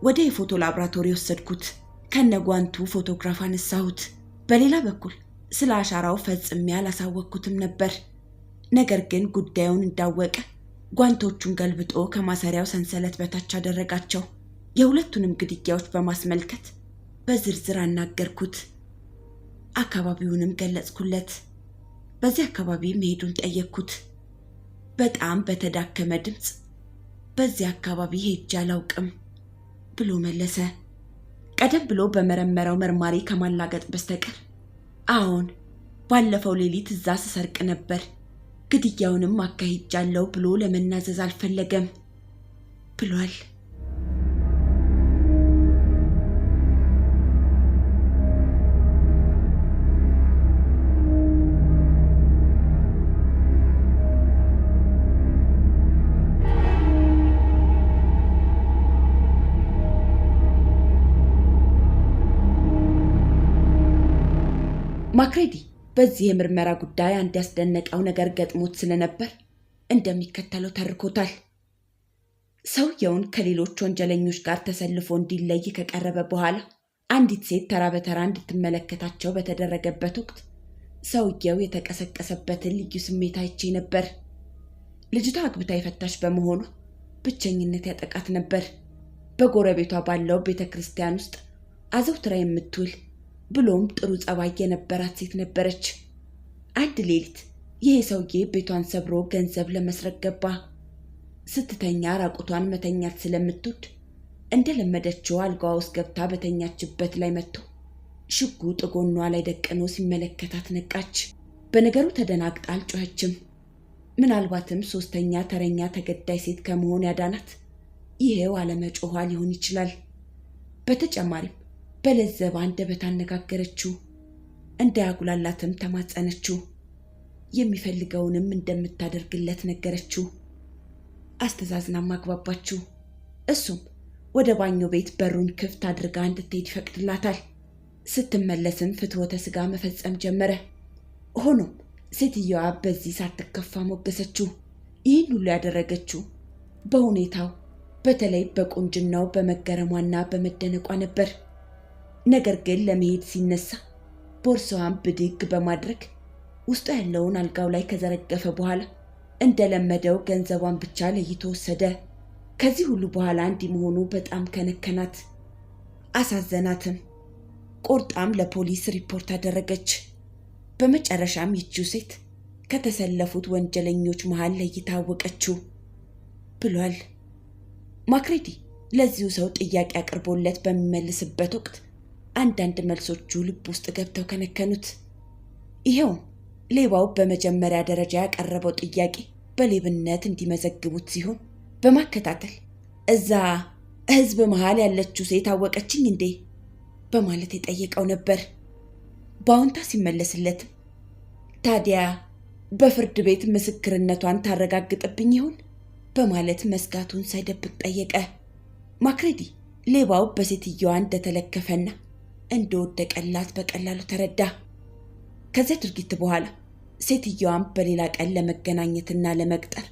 ወደ የፎቶ ላብራቶሪ ወሰድኩት፣ ከነጓንቱ ፎቶግራፍ አነሳሁት። በሌላ በኩል ስለ አሻራው ፈጽሜ አላሳወቅኩትም ነበር። ነገር ግን ጉዳዩን እንዳወቀ ጓንቶቹን ገልብጦ ከማሰሪያው ሰንሰለት በታች አደረጋቸው። የሁለቱንም ግድያዎች በማስመልከት በዝርዝር አናገርኩት። አካባቢውንም ገለጽኩለት። በዚህ አካባቢ መሄዱን ጠየቅኩት። በጣም በተዳከመ ድምፅ በዚህ አካባቢ ሄጄ አላውቅም ብሎ መለሰ። ቀደም ብሎ በመረመረው መርማሪ ከማላገጥ በስተቀር አዎን ባለፈው ሌሊት እዛ ስሰርቅ ነበር፣ ግድያውንም አካሂጃለሁ ብሎ ለመናዘዝ አልፈለገም ብሏል። ማክሬዲ በዚህ የምርመራ ጉዳይ አንድ ያስደነቀው ነገር ገጥሞት ስለነበር እንደሚከተለው ተርኮታል። ሰውየውን ከሌሎች ወንጀለኞች ጋር ተሰልፎ እንዲለይ ከቀረበ በኋላ አንዲት ሴት ተራ በተራ እንድትመለከታቸው በተደረገበት ወቅት ሰውየው የተቀሰቀሰበትን ልዩ ስሜት አይቼ ነበር። ልጅቷ አግብታ የፈታች በመሆኑ ብቸኝነት ያጠቃት ነበር። በጎረቤቷ ባለው ቤተክርስቲያን ውስጥ አዘውትራ የምትውል ብሎም ጥሩ ጸባይ የነበራት ሴት ነበረች። አንድ ሌሊት ይሄ ሰውዬ ቤቷን ሰብሮ ገንዘብ ለመስረቅ ገባ። ስትተኛ ራቁቷን መተኛት ስለምትወድ እንደለመደችው አልጋዋ ውስጥ ገብታ በተኛችበት ላይ መጥቶ ሽጉጥ ጎኗ ላይ ደቅኖ ሲመለከታት ነቃች። በነገሩ ተደናግጣ አልጮኸችም። ምናልባትም ሶስተኛ ተረኛ ተገዳይ ሴት ከመሆን ያዳናት ይሄው አለመጮኋ ሊሆን ይችላል። በተጨማሪም በለዘባ አንደበት አነጋገረችው። እንዳያጉላላትም ተማጸነችው። የሚፈልገውንም እንደምታደርግለት ነገረችው። አስተዛዝናም አግባባችው። እሱም ወደ ባኞ ቤት በሩን ክፍት አድርጋ እንድትሄድ ይፈቅድላታል። ስትመለስም ፍትወተ ስጋ መፈጸም ጀመረ። ሆኖም ሴትየዋ በዚህ ሳትከፋ ሞገሰችው። ይህን ሁሉ ያደረገችው በሁኔታው በተለይ በቁንጅናው በመገረሟና በመደነቋ ነበር። ነገር ግን ለመሄድ ሲነሳ ቦርሳዋን ብድግ በማድረግ ውስጡ ያለውን አልጋው ላይ ከዘረገፈ በኋላ እንደለመደው ገንዘቧን ብቻ ለይቶ ወሰደ። ከዚህ ሁሉ በኋላ እንዲህ መሆኑ በጣም ከነከናት፣ አሳዘናትም። ቆርጣም ለፖሊስ ሪፖርት አደረገች። በመጨረሻም ይቺው ሴት ከተሰለፉት ወንጀለኞች መሃል ለይታ አወቀችው ብሏል። ማክሬዲ ለዚሁ ሰው ጥያቄ አቅርቦለት በሚመልስበት ወቅት አንዳንድ መልሶቹ ልብ ውስጥ ገብተው ከነከኑት። ይሄውም ሌባው በመጀመሪያ ደረጃ ያቀረበው ጥያቄ በሌብነት እንዲመዘግቡት ሲሆን በማከታተል እዛ ህዝብ መሃል ያለችው ሴት አወቀችኝ እንዴ በማለት የጠየቀው ነበር። በአዎንታ ሲመለስለትም ታዲያ በፍርድ ቤት ምስክርነቷን ታረጋግጥብኝ ይሆን በማለት መስጋቱን ሳይደብቅ ጠየቀ። ማክሬዲ ሌባው በሴትየዋ እንደተለከፈና እንደወደቀላት በቀላሉ ተረዳ። ከዚያ ድርጊት በኋላ ሴትዮዋም በሌላ ቀን ለመገናኘትና ለመቅጠር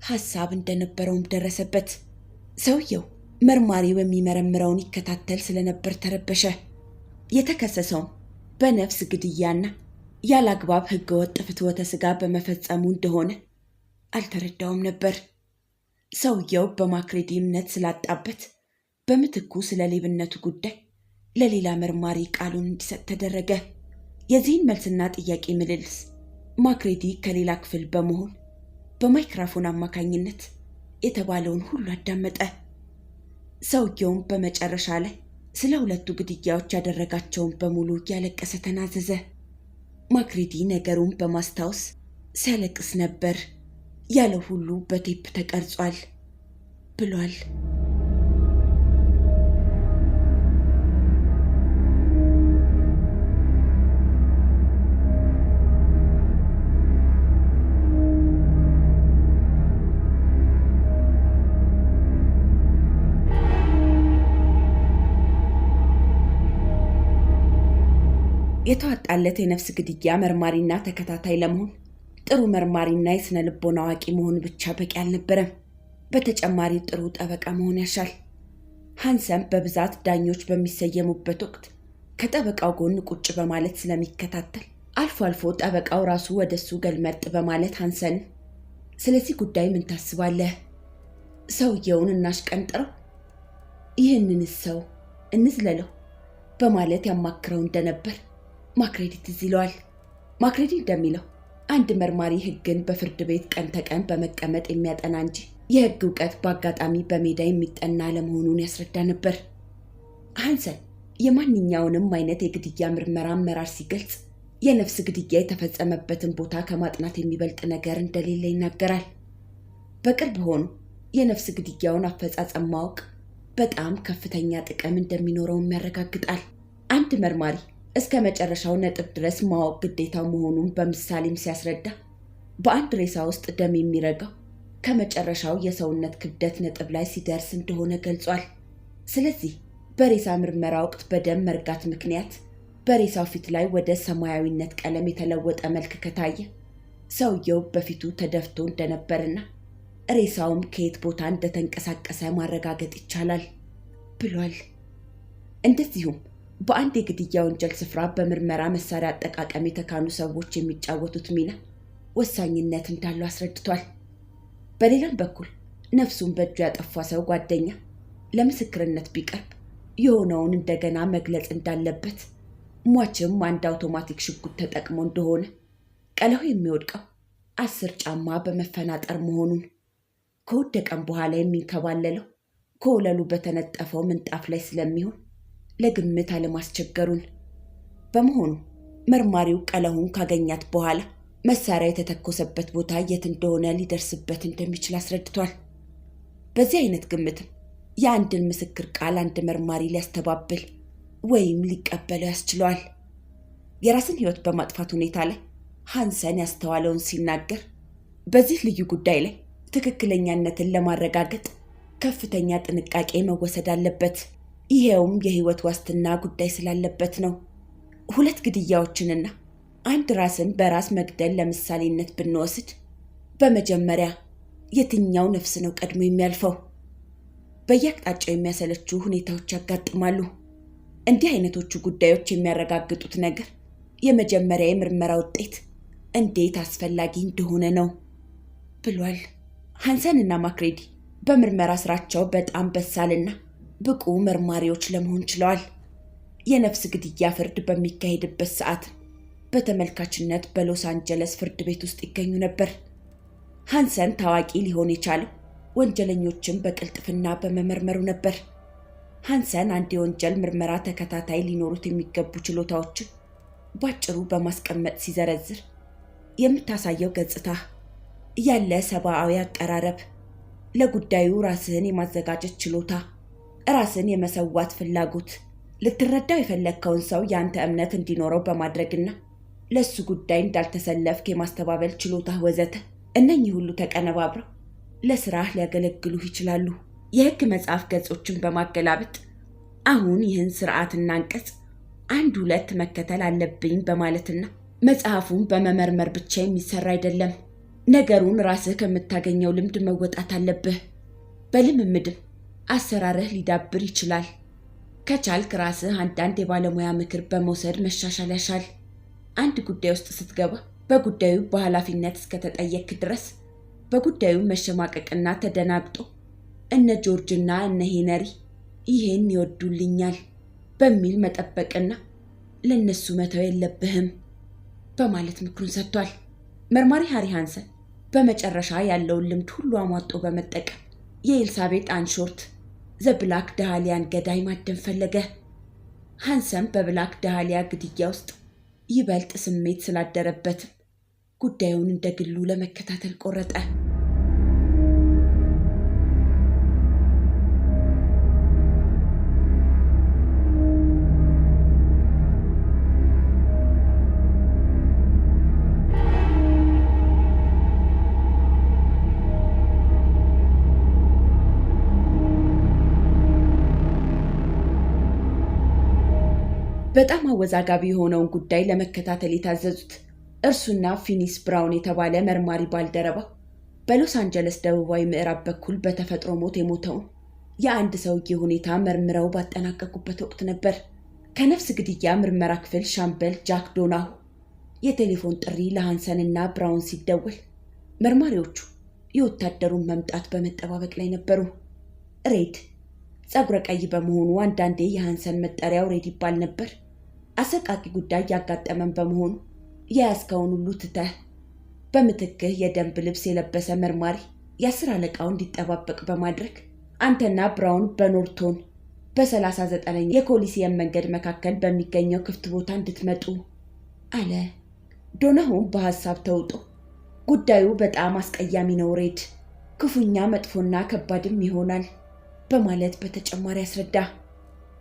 ሐሳብ እንደነበረውም ደረሰበት። ሰውየው መርማሪው የሚመረምረውን ይከታተል ስለነበር ተረበሸ። የተከሰሰውም በነፍስ ግድያና ያላግባብ ሕገወጥ ፍትወተ ሥጋ በመፈጸሙ እንደሆነ አልተረዳውም ነበር። ሰውየው በማክሬዲ እምነት ስላጣበት በምትኩ ስለ ሌብነቱ ጉዳይ ለሌላ መርማሪ ቃሉን እንዲሰጥ ተደረገ። የዚህን መልስና ጥያቄ ምልልስ ማክሬዲ ከሌላ ክፍል በመሆን በማይክራፎን አማካኝነት የተባለውን ሁሉ አዳመጠ። ሰውየውም በመጨረሻ ላይ ስለ ሁለቱ ግድያዎች ያደረጋቸውን በሙሉ እያለቀሰ ተናዘዘ። ማክሬዲ ነገሩን በማስታወስ ሲያለቅስ ነበር። ያለው ሁሉ በቴፕ ተቀርጿል ብሏል። የተዋጣለት የነፍስ ግድያ መርማሪና ተከታታይ ለመሆን ጥሩ መርማሪና የስነ ልቦና አዋቂ መሆን ብቻ በቂ አልነበረም። በተጨማሪ ጥሩ ጠበቃ መሆን ያሻል። ሃንሰን በብዛት ዳኞች በሚሰየሙበት ወቅት ከጠበቃው ጎን ቁጭ በማለት ስለሚከታተል አልፎ አልፎ ጠበቃው ራሱ ወደሱ ገልመጥ በማለት ሃንሰን ስለዚህ ጉዳይ ምን ታስባለህ? ሰውየውን እናሽቀንጥረው? ይህንንስ ሰው እንዝለለው? በማለት ያማክረው እንደነበር ማክሬዲ ትዝ ይለዋል። ማክሬዲ እንደሚለው አንድ መርማሪ ሕግን በፍርድ ቤት ቀን ተቀን በመቀመጥ የሚያጠና እንጂ የሕግ እውቀት በአጋጣሚ በሜዳ የሚጠና ለመሆኑን ያስረዳ ነበር። ሃንሰን የማንኛውንም አይነት የግድያ ምርመራ አመራር ሲገልጽ የነፍስ ግድያ የተፈጸመበትን ቦታ ከማጥናት የሚበልጥ ነገር እንደሌለ ይናገራል። በቅርብ ሆኖ የነፍስ ግድያውን አፈጻጸም ማወቅ በጣም ከፍተኛ ጥቅም እንደሚኖረውም ያረጋግጣል። አንድ መርማሪ እስከ መጨረሻው ነጥብ ድረስ ማወቅ ግዴታው መሆኑን በምሳሌም ሲያስረዳ በአንድ ሬሳ ውስጥ ደም የሚረጋው ከመጨረሻው የሰውነት ክብደት ነጥብ ላይ ሲደርስ እንደሆነ ገልጿል። ስለዚህ በሬሳ ምርመራ ወቅት በደም መርጋት ምክንያት በሬሳው ፊት ላይ ወደ ሰማያዊነት ቀለም የተለወጠ መልክ ከታየ ሰውየው በፊቱ ተደፍቶ እንደነበርና ሬሳውም ከየት ቦታ እንደተንቀሳቀሰ ማረጋገጥ ይቻላል ብሏል። እንደዚሁም በአንድ የግድያ ወንጀል ስፍራ በምርመራ መሳሪያ አጠቃቀም የተካኑ ሰዎች የሚጫወቱት ሚና ወሳኝነት እንዳለው አስረድቷል። በሌላም በኩል ነፍሱን በእጁ ያጠፋ ሰው ጓደኛ ለምስክርነት ቢቀርብ የሆነውን እንደገና መግለጽ እንዳለበት፣ ሟችም አንድ አውቶማቲክ ሽጉጥ ተጠቅሞ እንደሆነ፣ ቀለሁ የሚወድቀው 10 ጫማ በመፈናጠር መሆኑን፣ ከወደቀም በኋላ የሚንከባለለው ከወለሉ በተነጠፈው ምንጣፍ ላይ ስለሚሆን ለግምት አለማስቸገሩን፣ በመሆኑ መርማሪው ቀለሁን ካገኛት በኋላ መሳሪያ የተተኮሰበት ቦታ የት እንደሆነ ሊደርስበት እንደሚችል አስረድቷል። በዚህ አይነት ግምትም የአንድን ምስክር ቃል አንድ መርማሪ ሊያስተባብል ወይም ሊቀበለው ያስችለዋል። የራስን ሕይወት በማጥፋት ሁኔታ ላይ ሃንሰን ያስተዋለውን ሲናገር በዚህ ልዩ ጉዳይ ላይ ትክክለኛነትን ለማረጋገጥ ከፍተኛ ጥንቃቄ መወሰድ አለበት። ይሄውም የሕይወት ዋስትና ጉዳይ ስላለበት ነው። 2 ግድያዎችንና አንድ ራስን በራስ መግደል ለምሳሌነት ብንወስድ በመጀመሪያ የትኛው ነፍስ ነው ቀድሞ የሚያልፈው? በየአቅጣጫው የሚያሰለቹ ሁኔታዎች ያጋጥማሉ። እንዲህ አይነቶቹ ጉዳዮች የሚያረጋግጡት ነገር የመጀመሪያ የምርመራ ውጤት እንዴት አስፈላጊ እንደሆነ ነው ብሏል። ሃንሰን እና ማክሬዲ በምርመራ ስራቸው በጣም በሳልና ብቁ መርማሪዎች ለመሆን ችለዋል። የነፍስ ግድያ ፍርድ በሚካሄድበት ሰዓት በተመልካችነት በሎስ አንጀለስ ፍርድ ቤት ውስጥ ይገኙ ነበር። ሃንሰን ታዋቂ ሊሆን የቻለው ወንጀለኞችን በቅልጥፍና በመመርመሩ ነበር። ሃንሰን አንድ የወንጀል ምርመራ ተከታታይ ሊኖሩት የሚገቡ ችሎታዎችን ባጭሩ በማስቀመጥ ሲዘረዝር የምታሳየው ገጽታ፣ ያለ ሰብአዊ አቀራረብ፣ ለጉዳዩ ራስህን የማዘጋጀት ችሎታ፣ ራስን የመሰዋት ፍላጎት፣ ልትረዳው የፈለግከውን ሰው ያንተ እምነት እንዲኖረው በማድረግና ለሱ ጉዳይ እንዳልተሰለፍክ የማስተባበል ችሎታ ወዘተ። እነኚህ ሁሉ ተቀነባብረው ለስራህ ሊያገለግሉህ ይችላሉ። የሕግ መጽሐፍ ገጾችን በማገላበጥ አሁን ይህን ስርዓትና አንቀጽ 1-2 መከተል አለብኝ በማለትና መጽሐፉን በመመርመር ብቻ የሚሰራ አይደለም። ነገሩን ራስህ ከምታገኘው ልምድ መወጣት አለብህ። በልምምድም አሰራርህ ሊዳብር ይችላል። ከቻልክ ራስህ አንዳንድ የባለሙያ ምክር በመውሰድ መሻሻል ያሻል። አንድ ጉዳይ ውስጥ ስትገባ በጉዳዩ በኃላፊነት እስከተጠየቅክ ድረስ በጉዳዩ መሸማቀቅና ተደናግጦ እነ ጆርጅና እነ ሄነሪ ይሄን ይወዱልኛል በሚል መጠበቅና ለነሱ መተው የለብህም በማለት ምክሩን ሰጥቷል። መርማሪ ሃሪ ሃንሰን በመጨረሻ ያለውን ልምድ ሁሉ አሟጦ በመጠቀም የኤልሳቤጥ አንሾርት ዘብላክ ዳሃሊያን ገዳይ ማደን ፈለገ። ሃንሰን በብላክ ዳሃሊያ ግድያ ውስጥ ይበልጥ ስሜት ስላደረበትም ጉዳዩን እንደ ግሉ ለመከታተል ቆረጠ። በጣም አወዛጋቢ የሆነውን ጉዳይ ለመከታተል የታዘዙት እርሱና ፊኒስ ብራውን የተባለ መርማሪ ባልደረባ በሎስ አንጀለስ ደቡባዊ ምዕራብ በኩል በተፈጥሮ ሞት የሞተውን የአንድ ሰውዬ ሁኔታ መርምረው ባጠናቀቁበት ወቅት ነበር። ከነፍስ ግድያ ምርመራ ክፍል ሻምበል ጃክ ዶናሁ የቴሌፎን ጥሪ ለሃንሰንና ብራውን ሲደወል መርማሪዎቹ የወታደሩን መምጣት በመጠባበቅ ላይ ነበሩ። ሬድ ጸጉረ ቀይ በመሆኑ አንዳንዴ የሃንሰን መጠሪያው ሬድ ይባል ነበር። አሰቃቂ ጉዳይ ያጋጠመን በመሆኑ የያዝከውን ሁሉ ትተህ በምትክህ የደንብ ልብስ የለበሰ መርማሪ የ10 አለቃው እንዲጠባበቅ በማድረግ አንተና ብራውን በኖርቶን በ39 የኮሊሲየም መንገድ መካከል በሚገኘው ክፍት ቦታ እንድትመጡ አለ። ዶናሁም በሐሳብ ተውጦ ጉዳዩ በጣም አስቀያሚ ነው ሬድ፣ ክፉኛ መጥፎና ከባድም ይሆናል በማለት በተጨማሪ አስረዳ።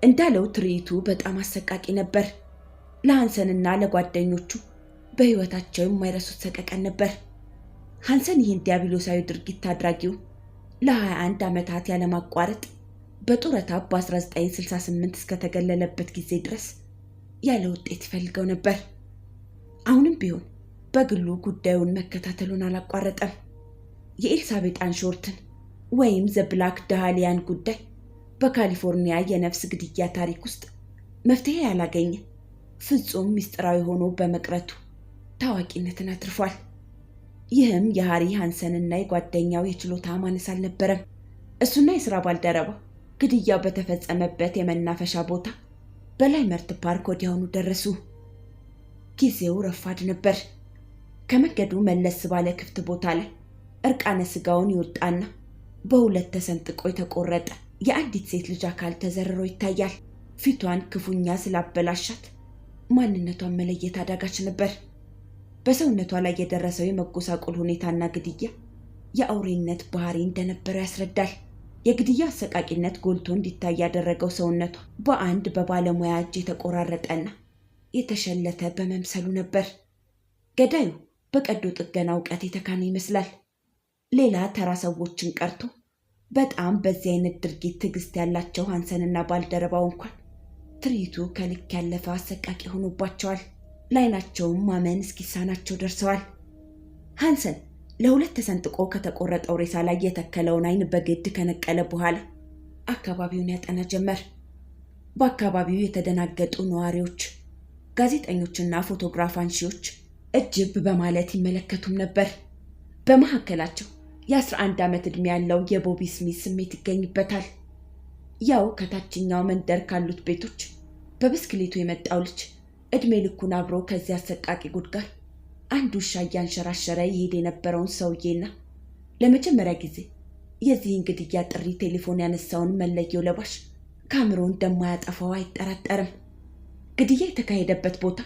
እንዳለው ትርኢቱ በጣም አሰቃቂ ነበር። ለሃንሰንና ለጓደኞቹ በህይወታቸው የማይረሱት ሰቀቀን ነበር። ሃንሰን ይህን ዲያብሎሳዊ ድርጊት አድራጊውን ለ21 ዓመታት ያለማቋረጥ በጡረታ በ1968 እስከተገለለበት ጊዜ ድረስ ያለ ውጤት ይፈልገው ነበር። አሁንም ቢሆን በግሉ ጉዳዩን መከታተሉን አላቋረጠም። የኤልሳቤጥ አንሾርትን ወይም ዘብላክ ዳሃሊያን ጉዳይ በካሊፎርኒያ የነፍስ ግድያ ታሪክ ውስጥ መፍትሄ ያላገኘ ፍጹም ምስጢራዊ ሆኖ በመቅረቱ ታዋቂነትን አትርፏል። ይህም የሃሪ ሃንሰንና የጓደኛው የችሎታ ማነስ አልነበረም። እሱና የሥራ ባልደረባ ግድያው በተፈጸመበት የመናፈሻ ቦታ በላይመርት ፓርክ ወዲያውኑ ደረሱ። ጊዜው ረፋድ ነበር። ከመንገዱ መለስ ባለ ክፍት ቦታ ላይ እርቃነ ስጋውን ይወጣና በሁለት ተሰንጥቆ የተቆረጠ የአንዲት ሴት ልጅ አካል ተዘርሮ ይታያል። ፊቷን ክፉኛ ስላበላሻት ማንነቷን መለየት አዳጋች ነበር። በሰውነቷ ላይ የደረሰው የመጎሳቆል ሁኔታና ግድያ የአውሬነት ባህሪ እንደነበረው ያስረዳል። የግድያ አሰቃቂነት ጎልቶ እንዲታይ ያደረገው ሰውነቷ በአንድ በባለሙያ እጅ የተቆራረጠና የተሸለተ በመምሰሉ ነበር። ገዳዩ በቀዶ ጥገና እውቀት የተካነ ይመስላል። ሌላ ተራ ሰዎችን ቀርቶ በጣም በዚህ አይነት ድርጊት ትዕግስት ያላቸው ሃንሰንና ባልደረባው እንኳን ትርኢቱ ከልክ ያለፈ አሰቃቂ ሆኖባቸዋል። ላይናቸውም ማመን እስኪሳናቸው ደርሰዋል። ሃንሰን ለሁለት ተሰንጥቆ ከተቆረጠው ሬሳ ላይ የተከለውን አይን በግድ ከነቀለ በኋላ አካባቢውን ያጠና ጀመር። በአካባቢው የተደናገጡ ነዋሪዎች፣ ጋዜጠኞችና ፎቶግራፍ አንሺዎች እጅብ በማለት ይመለከቱም ነበር። በመካከላቸው የ11 ዓመት ዕድሜ ያለው የቦቢ ስሚት ስሜት ይገኝበታል። ያው ከታችኛው መንደር ካሉት ቤቶች በብስክሌቱ የመጣው ልጅ ዕድሜ ልኩን አብሮ ከዚህ አሰቃቂ ጉድ ጋር አንድ ውሻ እያንሸራሸረ ይሄድ የነበረውን ሰውዬና ለመጀመሪያ ጊዜ የዚህን ግድያ ጥሪ ቴሌፎን ያነሳውን መለየው ለባሽ ካሜራው እንደማያጠፋው አይጠራጠርም። ግድያ የተካሄደበት ቦታ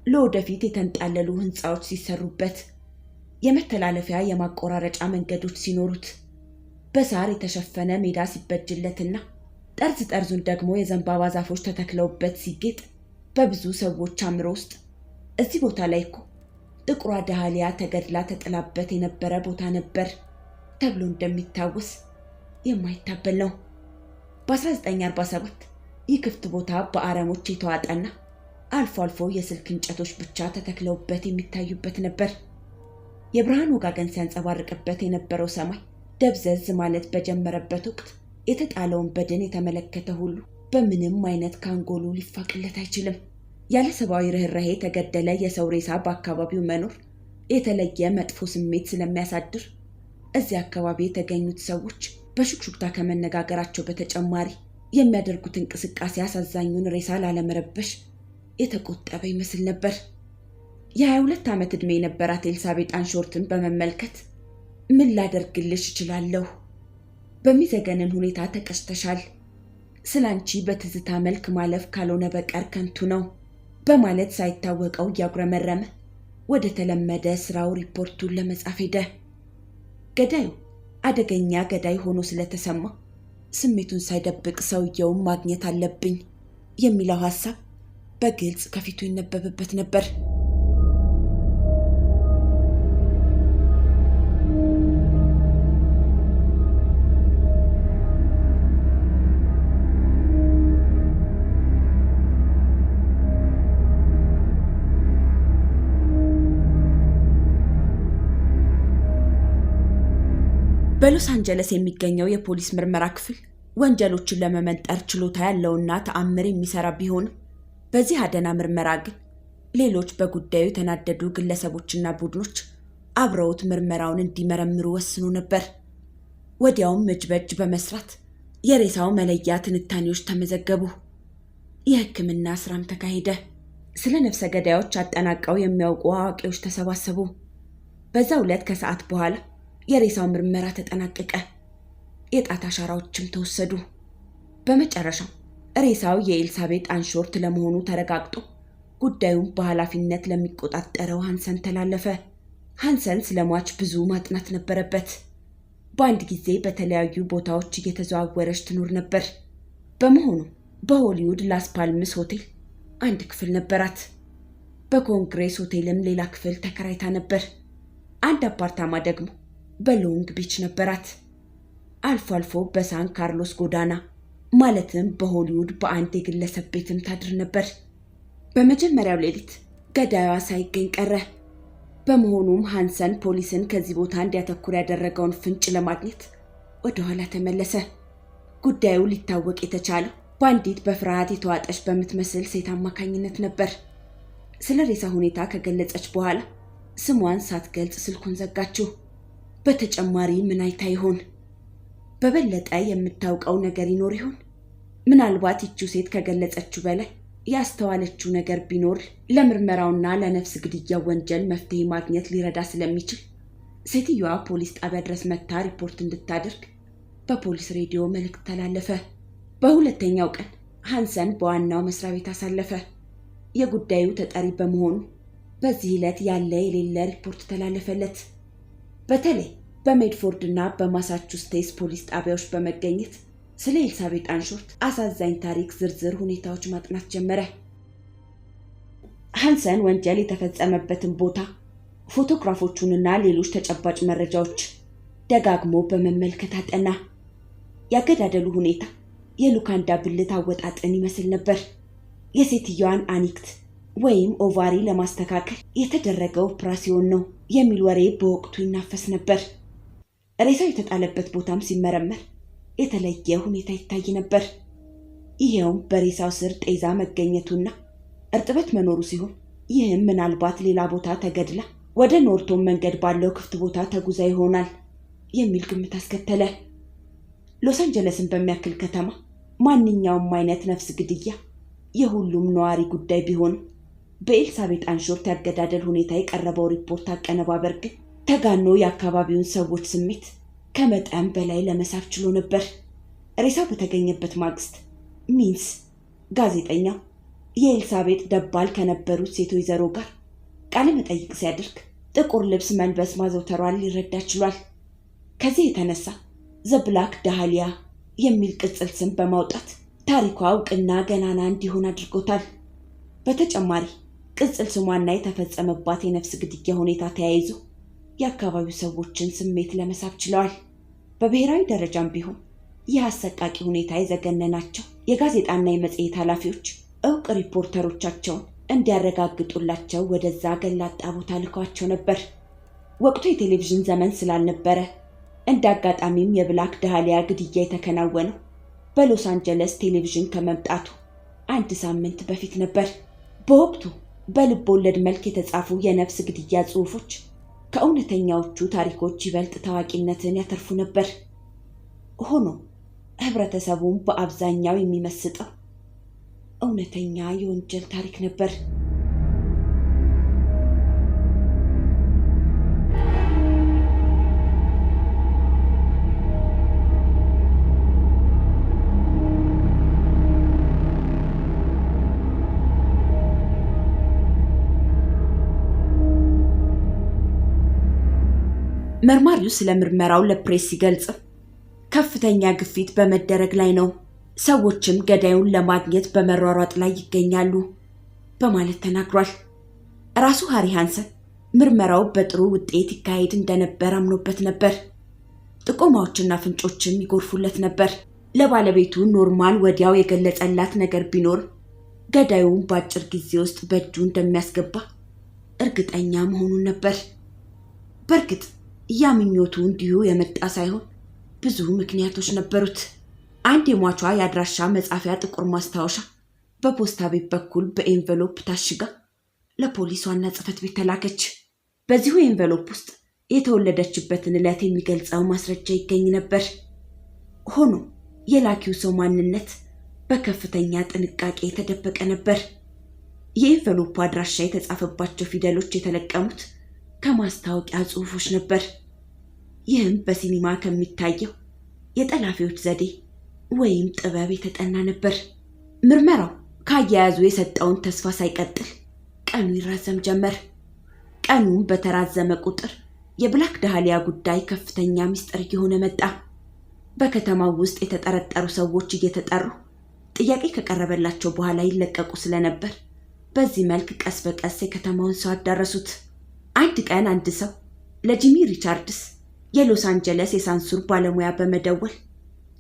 ለወደፊት የተንጣለሉ ህንፃዎች ሲሰሩበት፣ የመተላለፊያ የማቆራረጫ መንገዶች ሲኖሩት፣ በሳር የተሸፈነ ሜዳ ሲበጅለትና ጠርዝ ጠርዙን ደግሞ የዘንባባ ዛፎች ተተክለውበት ሲጌጥ በብዙ ሰዎች አእምሮ ውስጥ እዚህ ቦታ ላይ እኮ ጥቁሯ ዳሃሊያ ተገድላ ተጥላበት የነበረ ቦታ ነበር ተብሎ እንደሚታወስ የማይታበል ነው። በ1947 ይህ ክፍት ቦታ በአረሞች የተዋጠና አልፎ አልፎ የስልክ እንጨቶች ብቻ ተተክለውበት የሚታዩበት ነበር። የብርሃን ወጋገን ሲያንጸባርቅበት የነበረው ሰማይ ደብዘዝ ማለት በጀመረበት ወቅት የተጣለውን በድን የተመለከተ ሁሉ በምንም አይነት ካንጎሉ ሊፋቅለት አይችልም። ያለ ሰብአዊ ርህራሄ የተገደለ የሰው ሬሳ በአካባቢው መኖር የተለየ መጥፎ ስሜት ስለሚያሳድር እዚህ አካባቢ የተገኙት ሰዎች በሹክሹክታ ከመነጋገራቸው በተጨማሪ የሚያደርጉት እንቅስቃሴ አሳዛኙን ሬሳ ላለመረበሽ የተቆጠበ ይመስል ነበር። የ22 ዓመት ዕድሜ የነበራት ኤልሳቤጥ አንሾርትን በመመልከት ምን ላደርግልሽ እችላለሁ? በሚዘገንን ሁኔታ ተቀጭተሻል። ስላንቺ በትዝታ መልክ ማለፍ ካልሆነ በቀር ከንቱ ነው በማለት ሳይታወቀው እያጉረመረመ ወደ ተለመደ ስራው ሪፖርቱን ለመጻፍ ሄደ። ገዳዩ አደገኛ ገዳይ ሆኖ ስለተሰማ ስሜቱን ሳይደብቅ ሰውየውን ማግኘት አለብኝ የሚለው ሐሳብ በግልጽ ከፊቱ ይነበብበት ነበር። በሎስ አንጀለስ የሚገኘው የፖሊስ ምርመራ ክፍል ወንጀሎችን ለመመንጠር ችሎታ ያለውና ተአምር የሚሰራ ቢሆንም በዚህ አደና ምርመራ ግን ሌሎች በጉዳዩ የተናደዱ ግለሰቦችና ቡድኖች አብረውት ምርመራውን እንዲመረምሩ ወስኖ ነበር። ወዲያውም እጅ በእጅ በመስራት የሬሳው መለያ ትንታኔዎች ተመዘገቡ። የሕክምና ስራም ተካሄደ። ስለ ነፍሰ ገዳዮች አጠናቀው የሚያውቁ አዋቂዎች ተሰባሰቡ። በዛው ዕለት ከሰዓት በኋላ የሬሳው ምርመራ ተጠናቀቀ። የጣት አሻራዎችም ተወሰዱ። በመጨረሻው ሬሳው የኤልሳቤጥ አንሾርት ለመሆኑ ተረጋግጦ ጉዳዩን በኃላፊነት ለሚቆጣጠረው ሃንሰን ተላለፈ። ሃንሰን ስለሟች ብዙ ማጥናት ነበረበት። በአንድ ጊዜ በተለያዩ ቦታዎች እየተዘዋወረች ትኖር ነበር። በመሆኑ በሆሊውድ ላስ ፓልምስ ሆቴል አንድ ክፍል ነበራት። በኮንግሬስ ሆቴልም ሌላ ክፍል ተከራይታ ነበር። አንድ አፓርታማ ደግሞ በሎንግ ቢች ነበራት። አልፎ አልፎ በሳን ካርሎስ ጎዳና ማለትም በሆሊውድ በአንድ የግለሰብ ቤትም ታድር ነበር። በመጀመሪያው ሌሊት ገዳዩዋ ሳይገኝ ቀረ። በመሆኑም ሃንሰን ፖሊስን ከዚህ ቦታ እንዲያተኩር ያደረገውን ፍንጭ ለማግኘት ወደ ኋላ ተመለሰ። ጉዳዩ ሊታወቅ የተቻለው በአንዲት በፍርሃት የተዋጠች በምትመስል ሴት አማካኝነት ነበር። ስለ ሬሳ ሁኔታ ከገለጸች በኋላ ስሟን ሳትገልጽ ስልኩን ዘጋችው። በተጨማሪ ምን አይታ ይሆን? በበለጠ የምታውቀው ነገር ይኖር ይሆን? ምናልባት ይቺው ሴት ከገለጸችው በላይ ያስተዋለችው ነገር ቢኖር ለምርመራውና ለነፍስ ግድያ ወንጀል መፍትሄ ማግኘት ሊረዳ ስለሚችል ሴትዮዋ ፖሊስ ጣቢያ ድረስ መጥታ ሪፖርት እንድታደርግ በፖሊስ ሬዲዮ መልእክት ተላለፈ። በሁለተኛው ቀን ሃንሰን በዋናው መስሪያ ቤት አሳለፈ። የጉዳዩ ተጠሪ በመሆኑ በዚህ ዕለት ያለ የሌለ ሪፖርት ተላለፈለት። በተለይ በሜድፎርድ እና በማሳቹሴትስ ፖሊስ ጣቢያዎች በመገኘት ስለ ኤልሳቤጥ አንሾርት አሳዛኝ ታሪክ ዝርዝር ሁኔታዎች ማጥናት ጀመረ። ሃንሰን ወንጀል የተፈጸመበትን ቦታ፣ ፎቶግራፎቹንና ሌሎች ተጨባጭ መረጃዎች ደጋግሞ በመመልከት አጠና። ያገዳደሉ ሁኔታ የሉካንዳ ብልት አወጣጥን ይመስል ነበር። የሴትዮዋን አኒክት ወይም ኦቫሪ ለማስተካከል የተደረገ ኦፕራሲዮን ነው የሚል ወሬ በወቅቱ ይናፈስ ነበር። ሬሳው የተጣለበት ቦታም ሲመረመር የተለየ ሁኔታ ይታይ ነበር። ይሄውም በሬሳው ስር ጤዛ መገኘቱና እርጥበት መኖሩ ሲሆን ይህም ምናልባት ሌላ ቦታ ተገድላ ወደ ኖርቶን መንገድ ባለው ክፍት ቦታ ተጉዛ ይሆናል የሚል ግምት አስከተለ። ሎስ አንጀለስን በሚያክል ከተማ ማንኛውም አይነት ነፍስ ግድያ የሁሉም ነዋሪ ጉዳይ ቢሆንም በኤልሳቤጥ አንሾርት ያገዳደል ሁኔታ የቀረበው ሪፖርት አቀነባበር ግን ተጋኖ የአካባቢውን ሰዎች ስሜት ከመጠን በላይ ለመሳብ ችሎ ነበር። ሬሳው በተገኘበት ማግስት ሚንስ ጋዜጠኛው የኤልሳቤጥ ደባል ከነበሩት ሴት ወይዘሮ ጋር ቃለ መጠይቅ ሲያደርግ ጥቁር ልብስ መልበስ ማዘውተሯን ሊረዳ ችሏል። ከዚህ የተነሳ ዘብላክ ዳህሊያ የሚል ቅጽል ስም በማውጣት ታሪኳ እውቅና ገናና እንዲሆን አድርጎታል። በተጨማሪ ቅጽል ስሟና የተፈጸመባት የነፍስ ግድያ ሁኔታ ተያይዞ የአካባቢው ሰዎችን ስሜት ለመሳብ ችለዋል። በብሔራዊ ደረጃም ቢሆን ይህ አሰቃቂ ሁኔታ የዘገነናቸው የጋዜጣና የመጽሔት ኃላፊዎች እውቅ ሪፖርተሮቻቸውን እንዲያረጋግጡላቸው ወደዛ ገላጣ ቦታ ልኳቸው ነበር። ወቅቱ የቴሌቪዥን ዘመን ስላልነበረ እንደ አጋጣሚም የብላክ ዳህሊያ ግድያ የተከናወነው በሎስ አንጀለስ ቴሌቪዥን ከመምጣቱ 1 ሳምንት በፊት ነበር። በወቅቱ በልብ ወለድ መልክ የተጻፉ የነፍስ ግድያ ጽሑፎች ከእውነተኛዎቹ ታሪኮች ይበልጥ ታዋቂነትን ያተርፉ ነበር። ሆኖም ህብረተሰቡን በአብዛኛው የሚመስጠው እውነተኛ የወንጀል ታሪክ ነበር። መርማሪው ስለ ምርመራው ለፕሬስ ሲገልጽ ከፍተኛ ግፊት በመደረግ ላይ ነው፣ ሰዎችም ገዳዩን ለማግኘት በመሯሯጥ ላይ ይገኛሉ በማለት ተናግሯል። ራሱ ሃሪ ሃንሰን ምርመራው በጥሩ ውጤት ይካሄድ እንደነበር አምኖበት ነበር። ጥቆማዎችና ፍንጮችም ይጎርፉለት ነበር። ለባለቤቱ ኖርማን ወዲያው የገለጸላት ነገር ቢኖር ገዳዩን በአጭር ጊዜ ውስጥ በእጁ እንደሚያስገባ እርግጠኛ መሆኑን ነበር። በእርግጥ ያ ምኞቱ እንዲሁ የመጣ ሳይሆን ብዙ ምክንያቶች ነበሩት። አንድ የሟቿ የአድራሻ መጻፊያ ጥቁር ማስታወሻ በፖስታ ቤት በኩል በኤንቨሎፕ ታሽጋ ለፖሊስ ዋና ጽሕፈት ቤት ተላከች። በዚሁ ኤንቨሎፕ ውስጥ የተወለደችበትን ዕለት የሚገልጸው ማስረጃ ይገኝ ነበር። ሆኖም የላኪው ሰው ማንነት በከፍተኛ ጥንቃቄ የተደበቀ ነበር። የኤንቨሎፑ አድራሻ የተጻፈባቸው ፊደሎች የተለቀሙት ከማስታወቂያ ጽሑፎች ነበር። ይህም በሲኒማ ከሚታየው የጠላፊዎች ዘዴ ወይም ጥበብ የተጠና ነበር። ምርመራው ካያያዙ የሰጠውን ተስፋ ሳይቀጥል ቀኑ ይራዘም ጀመር። ቀኑም በተራዘመ ቁጥር የብላክ ዳህሊያ ጉዳይ ከፍተኛ ምስጢር እየሆነ መጣ። በከተማው ውስጥ የተጠረጠሩ ሰዎች እየተጠሩ ጥያቄ ከቀረበላቸው በኋላ ይለቀቁ ስለነበር በዚህ መልክ ቀስ በቀስ የከተማውን ሰው አዳረሱት። አንድ ቀን አንድ ሰው ለጂሚ ሪቻርድስ የሎስ አንጀለስ የሳንሱር ባለሙያ በመደወል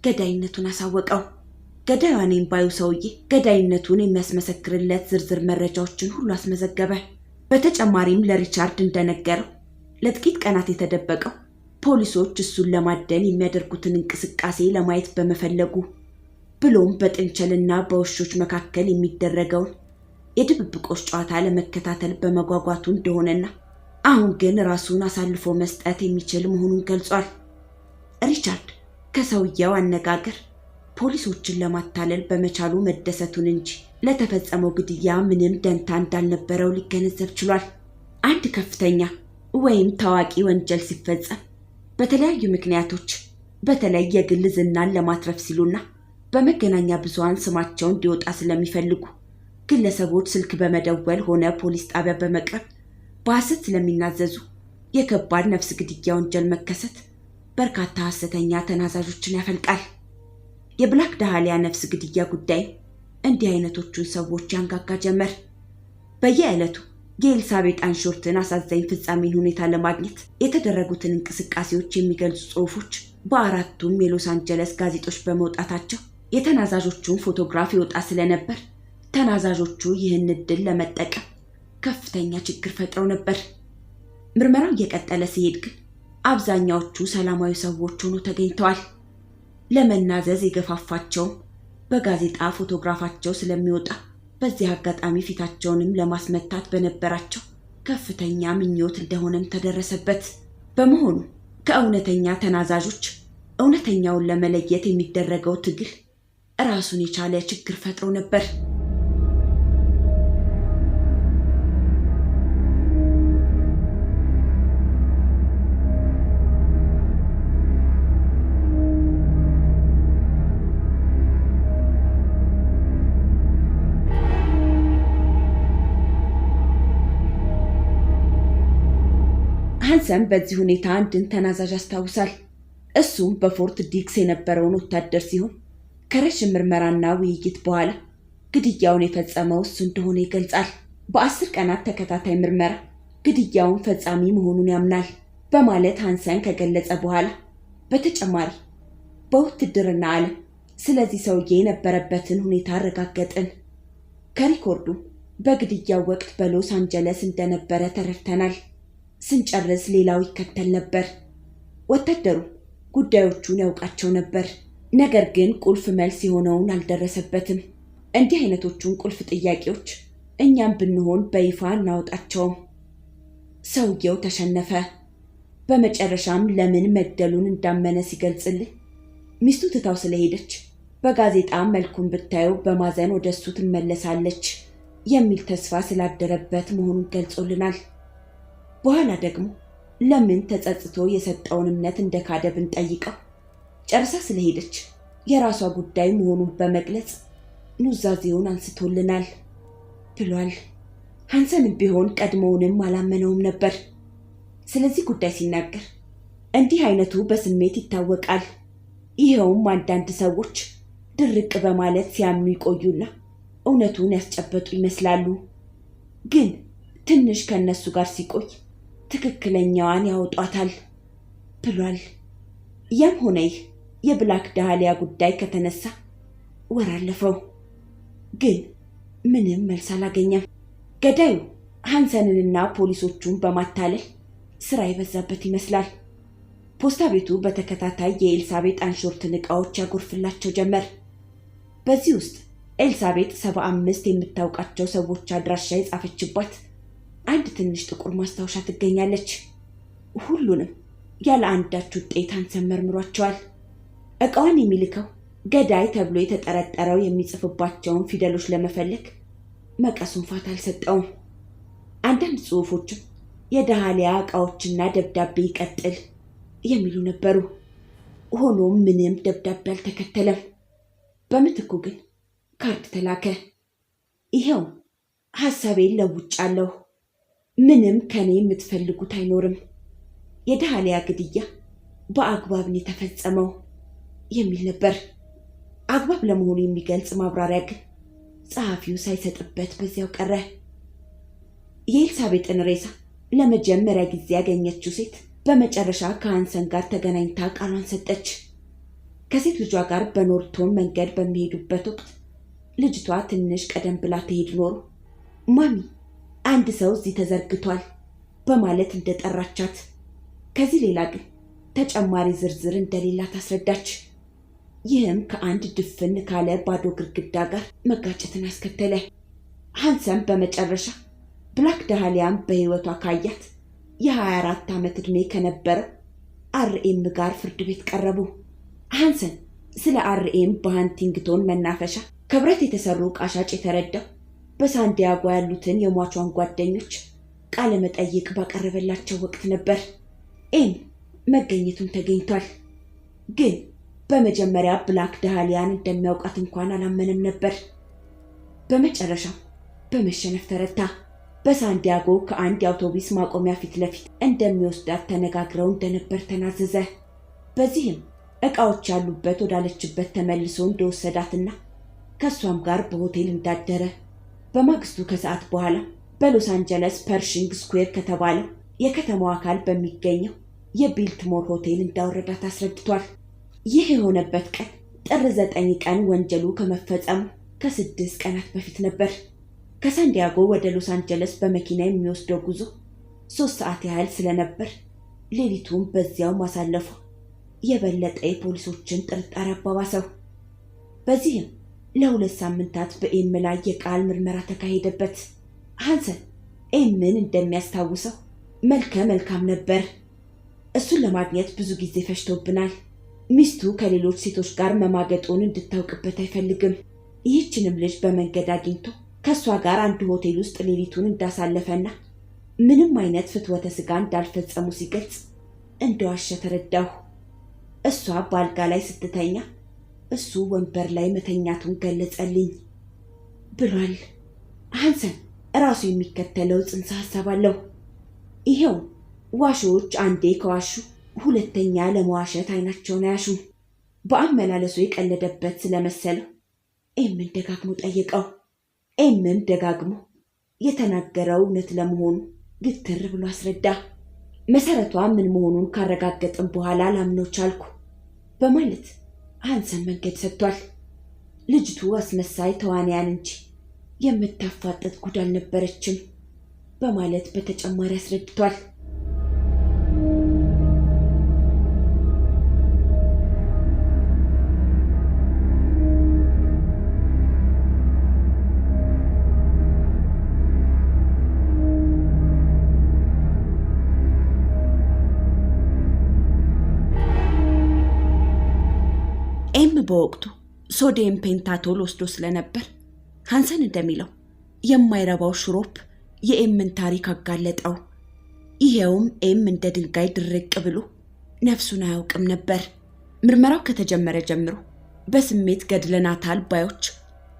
ገዳይነቱን አሳወቀው። ገዳዩ እኔም ባዩ ሰውዬ ገዳይነቱን የሚያስመሰክርለት ዝርዝር መረጃዎችን ሁሉ አስመዘገበ። በተጨማሪም ለሪቻርድ እንደነገረው ለጥቂት ቀናት የተደበቀው ፖሊሶች እሱን ለማደን የሚያደርጉትን እንቅስቃሴ ለማየት በመፈለጉ ብሎም በጥንቸልና በውሾች መካከል የሚደረገውን የድብብቆሽ ጨዋታ ለመከታተል በመጓጓቱ እንደሆነና አሁን ግን ራሱን አሳልፎ መስጠት የሚችል መሆኑን ገልጿል። ሪቻርድ ከሰውየው አነጋገር ፖሊሶችን ለማታለል በመቻሉ መደሰቱን እንጂ ለተፈጸመው ግድያ ምንም ደንታ እንዳልነበረው ሊገነዘብ ችሏል። አንድ ከፍተኛ ወይም ታዋቂ ወንጀል ሲፈጸም በተለያዩ ምክንያቶች በተለይ የግል ዝናን ለማትረፍ ሲሉና በመገናኛ ብዙሃን ስማቸው እንዲወጣ ስለሚፈልጉ ግለሰቦች ስልክ በመደወል ሆነ ፖሊስ ጣቢያ በመቅረብ በሐሰት ስለሚናዘዙ የከባድ ነፍስ ግድያ ወንጀል መከሰት በርካታ ሐሰተኛ ተናዛዦችን ያፈልቃል። የብላክ ዳህሊያ ነፍስ ግድያ ጉዳይ እንዲህ አይነቶቹን ሰዎች ያንጋጋ ጀመር። በየዕለቱ የኤልሳቤጥ አንሾርትን አሳዛኝ ፍጻሜን ሁኔታ ለማግኘት የተደረጉትን እንቅስቃሴዎች የሚገልጹ ጽሑፎች በአራቱም የሎስ አንጀለስ ጋዜጦች በመውጣታቸው የተናዛዦቹን ፎቶግራፍ ይወጣ ስለነበር ተናዛዦቹ ይህን ዕድል ለመጠቀም ከፍተኛ ችግር ፈጥረው ነበር። ምርመራው እየቀጠለ ሲሄድ ግን አብዛኛዎቹ ሰላማዊ ሰዎች ሆነው ተገኝተዋል። ለመናዘዝ የገፋፋቸው በጋዜጣ ፎቶግራፋቸው ስለሚወጣ በዚህ አጋጣሚ ፊታቸውንም ለማስመታት በነበራቸው ከፍተኛ ምኞት እንደሆነም ተደረሰበት። በመሆኑ ከእውነተኛ ተናዛዦች እውነተኛውን ለመለየት የሚደረገው ትግል ራሱን የቻለ ችግር ፈጥሮ ነበር። ሃንሰን በዚህ ሁኔታ አንድን ተናዛዥ ያስታውሳል። እሱም በፎርት ዲክስ የነበረውን ወታደር ሲሆን ከረዥም ምርመራና ውይይት በኋላ ግድያውን የፈጸመው እሱ እንደሆነ ይገልጻል። በ10 ቀናት ተከታታይ ምርመራ ግድያውን ፈጻሚ መሆኑን ያምናል በማለት ሃንሰን ከገለጸ በኋላ በተጨማሪ በውትድርና ዓለም ስለዚህ ሰውዬ የነበረበትን ሁኔታ አረጋገጥን። ከሪኮርዱ በግድያው ወቅት በሎስ አንጀለስ እንደነበረ ተረድተናል። ስንጨርስ ሌላው ይከተል ነበር። ወታደሩ ጉዳዮቹን ያውቃቸው ነበር፣ ነገር ግን ቁልፍ መልስ የሆነውን አልደረሰበትም። እንዲህ አይነቶቹን ቁልፍ ጥያቄዎች እኛም ብንሆን በይፋ እናወጣቸውም። ሰውየው ተሸነፈ። በመጨረሻም ለምን መግደሉን እንዳመነ ሲገልጽልን ሚስቱ ትታው ስለሄደች በጋዜጣ መልኩን ብታየው በማዘን ወደሱ ትመለሳለች የሚል ተስፋ ስላደረበት መሆኑን ገልጾልናል። በኋላ ደግሞ ለምን ተጸጽቶ የሰጠውን እምነት እንደካደ ብንጠይቀው ጨርሳ ስለሄደች የራሷ ጉዳይ መሆኑን በመግለጽ ኑዛዜውን አንስቶልናል ብሏል። ሃንሰንም ቢሆን ቀድሞውንም አላመነውም ነበር። ስለዚህ ጉዳይ ሲናገር እንዲህ አይነቱ በስሜት ይታወቃል። ይኸውም አንዳንድ ሰዎች ድርቅ በማለት ሲያምኑ ይቆዩና እውነቱን ያስጨበጡ ይመስላሉ፣ ግን ትንሽ ከነሱ ጋር ሲቆይ ትክክለኛዋን ያወጧታል ብሏል። ያም ሆነ ይህ የብላክ ዳህሊያ ጉዳይ ከተነሳ ወር አለፈው፣ ግን ምንም መልስ አላገኘም። ገዳዩ ሃንሰንንና ፖሊሶቹን በማታለል ስራ የበዛበት ይመስላል። ፖስታ ቤቱ በተከታታይ የኤልሳቤጥ አንሾርትን ዕቃዎች ያጎርፍላቸው ጀመር። በዚህ ውስጥ ኤልሳቤጥ 75 የምታውቃቸው ሰዎች አድራሻ የጻፈችባት አንድ ትንሽ ጥቁር ማስታወሻ ትገኛለች። ሁሉንም ያለ አንዳች ውጤት ሃንሰን መርምሯቸዋል። ዕቃዋን የሚልከው ገዳይ ተብሎ የተጠረጠረው የሚጽፍባቸውን ፊደሎች ለመፈለግ መቀሱን ፋታ አልሰጠውም። አንዳንድ ጽሑፎችም የዳህሊያ ዕቃዎችና ደብዳቤ ይቀጥል የሚሉ ነበሩ። ሆኖም ምንም ደብዳቤ አልተከተለም። በምትኩ ግን ካርድ ተላከ። ይኸው ሐሳቤን ለውጫለሁ፣ ምንም ከኔ የምትፈልጉት አይኖርም፣ የዳህሊያ ግድያ በአግባብ ነው የተፈጸመው የሚል ነበር። አግባብ ለመሆኑ የሚገልጽ ማብራሪያ ግን ጸሐፊው ሳይሰጥበት በዚያው ቀረ። የኤልሳቤጥን ሬሳ ለመጀመሪያ ጊዜ ያገኘችው ሴት በመጨረሻ ከሃንሰን ጋር ተገናኝታ ቃሏን ሰጠች። ከሴት ልጇ ጋር በኖርቶን መንገድ በሚሄዱበት ወቅት ልጅቷ ትንሽ ቀደም ብላ ትሄድ ኖሮ ማሚ አንድ ሰው እዚህ ተዘርግቷል በማለት እንደጠራቻት፣ ከዚህ ሌላ ግን ተጨማሪ ዝርዝር እንደሌላ ታስረዳች። ይህም ከአንድ ድፍን ካለ ባዶ ግድግዳ ጋር መጋጨትን አስከተለ። ሃንሰን በመጨረሻ ብላክ ዳህሊያን በሕይወቷ ካያት የ24 ዓመት ዕድሜ ከነበረው አርኤም ጋር ፍርድ ቤት ቀረቡ። ሃንሰን ስለ አርኤም በሃንቲንግቶን መናፈሻ ከብረት የተሰሩ ዕቃ ሻጭ የተረዳው በሳንዲያጎ ያሉትን የሟቿን ጓደኞች ቃለ መጠይቅ ባቀረበላቸው ወቅት ነበር። ኤም መገኘቱን ተገኝቷል። ግን በመጀመሪያ ብላክ ዳህሊያን እንደሚያውቃት እንኳን አላመነም ነበር። በመጨረሻው በመሸነፍ ተረታ። በሳንዲያጎ ከአንድ የአውቶቡስ ማቆሚያ ፊት ለፊት እንደሚወስዳት ተነጋግረው እንደነበር ተናዘዘ። በዚህም ዕቃዎች ያሉበት ወዳለችበት ተመልሶ እንደወሰዳትና ከሷም ጋር በሆቴል እንዳደረ፣ በማግስቱ ከሰዓት በኋላ በሎስ አንጀለስ ፐርሺንግ ስኩዌር ከተባለው የከተማው አካል በሚገኘው የቢልትሞር ሆቴል እንዳወረዳት አስረድቷል። ይህ የሆነበት ቀን ጥር 9 ቀን ወንጀሉ ከመፈጸሙ ከ6 ቀናት በፊት ነበር። ከሳንዲያጎ ወደ ሎስ አንጀለስ በመኪና የሚወስደው ጉዞ 3 ሰዓት ያህል ስለነበር ሌሊቱን በዚያው ማሳለፉ የበለጠ የፖሊሶችን ጥርጣሬ አባባሰው። በዚህም ለ2 ሳምንታት በኤም ላይ የቃል ምርመራ ተካሄደበት። ሃንሰን ኤምን እንደሚያስታውሰው መልከ መልካም ነበር። እሱን ለማግኘት ብዙ ጊዜ ፈጅቶብናል። ሚስቱ ከሌሎች ሴቶች ጋር መማገጡን እንድታውቅበት አይፈልግም። ይህችንም ልጅ በመንገድ አግኝቶ ከእሷ ጋር አንድ ሆቴል ውስጥ ሌሊቱን እንዳሳለፈና ምንም አይነት ፍትወተ ስጋ እንዳልፈጸሙ ሲገልጽ እንደዋሸ ተረዳሁ። እሷ በአልጋ ላይ ስትተኛ እሱ ወንበር ላይ መተኛቱን ገለጸልኝ ብሏል። ሃንሰን ራሱ የሚከተለው ጽንሰ ሐሳብ አለው። ይሄው ዋሾች አንዴ ከዋሹ ሁለተኛ ለመዋሸት አይናቸውን አያሹም። በአመላለሱ የቀለደበት ስለመሰለው ኤምን ደጋግሞ ጠየቀው። ኤምም ደጋግሞ የተናገረው እውነት ለመሆኑ ግትር ብሎ አስረዳ። መሰረቷ ምን መሆኑን ካረጋገጥን በኋላ ላምነው ቻልኩ በማለት ሃንሰን መንገድ ሰጥቷል። ልጅቱ አስመሳይ ተዋንያን እንጂ የምታፋጥጥ ጉድ አልነበረችም በማለት በተጨማሪ አስረድቷል። ኤም በወቅቱ ሶዲየም ፔንታቶል ወስዶ ስለነበር ሃንሰን እንደሚለው የማይረባው ሽሮፕ የኤምን ታሪክ አጋለጠው። ይሄውም ኤም እንደ ድንጋይ ድርቅ ብሎ ነፍሱን አያውቅም ነበር። ምርመራው ከተጀመረ ጀምሮ በስሜት ገድለናታል ባዮች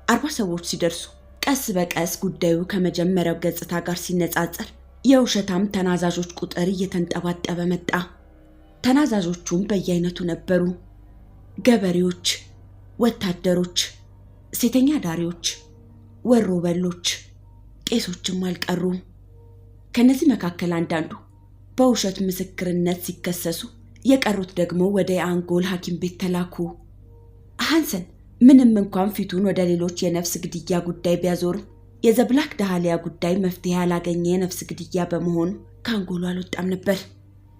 40 ሰዎች ሲደርሱ ቀስ በቀስ ጉዳዩ ከመጀመሪያው ገጽታ ጋር ሲነጻጸር የውሸታም ተናዛዦች ቁጥር እየተንጠባጠበ መጣ። ተናዛዦቹም በየአይነቱ ነበሩ። ገበሬዎች፣ ወታደሮች፣ ሴተኛ ዳሪዎች፣ ወሮ በሎች፣ ቄሶችም አልቀሩ። ከነዚህ መካከል አንዳንዱ በውሸት ምስክርነት ሲከሰሱ፣ የቀሩት ደግሞ ወደ የአንጎል ሐኪም ቤት ተላኩ። ሃንሰን ምንም እንኳን ፊቱን ወደ ሌሎች የነፍስ ግድያ ጉዳይ ቢያዞርም የዘብላክ ዳሃሊያ ጉዳይ መፍትሄ ያላገኘ የነፍስ ግድያ በመሆኑ ከአንጎሉ አልወጣም ነበር።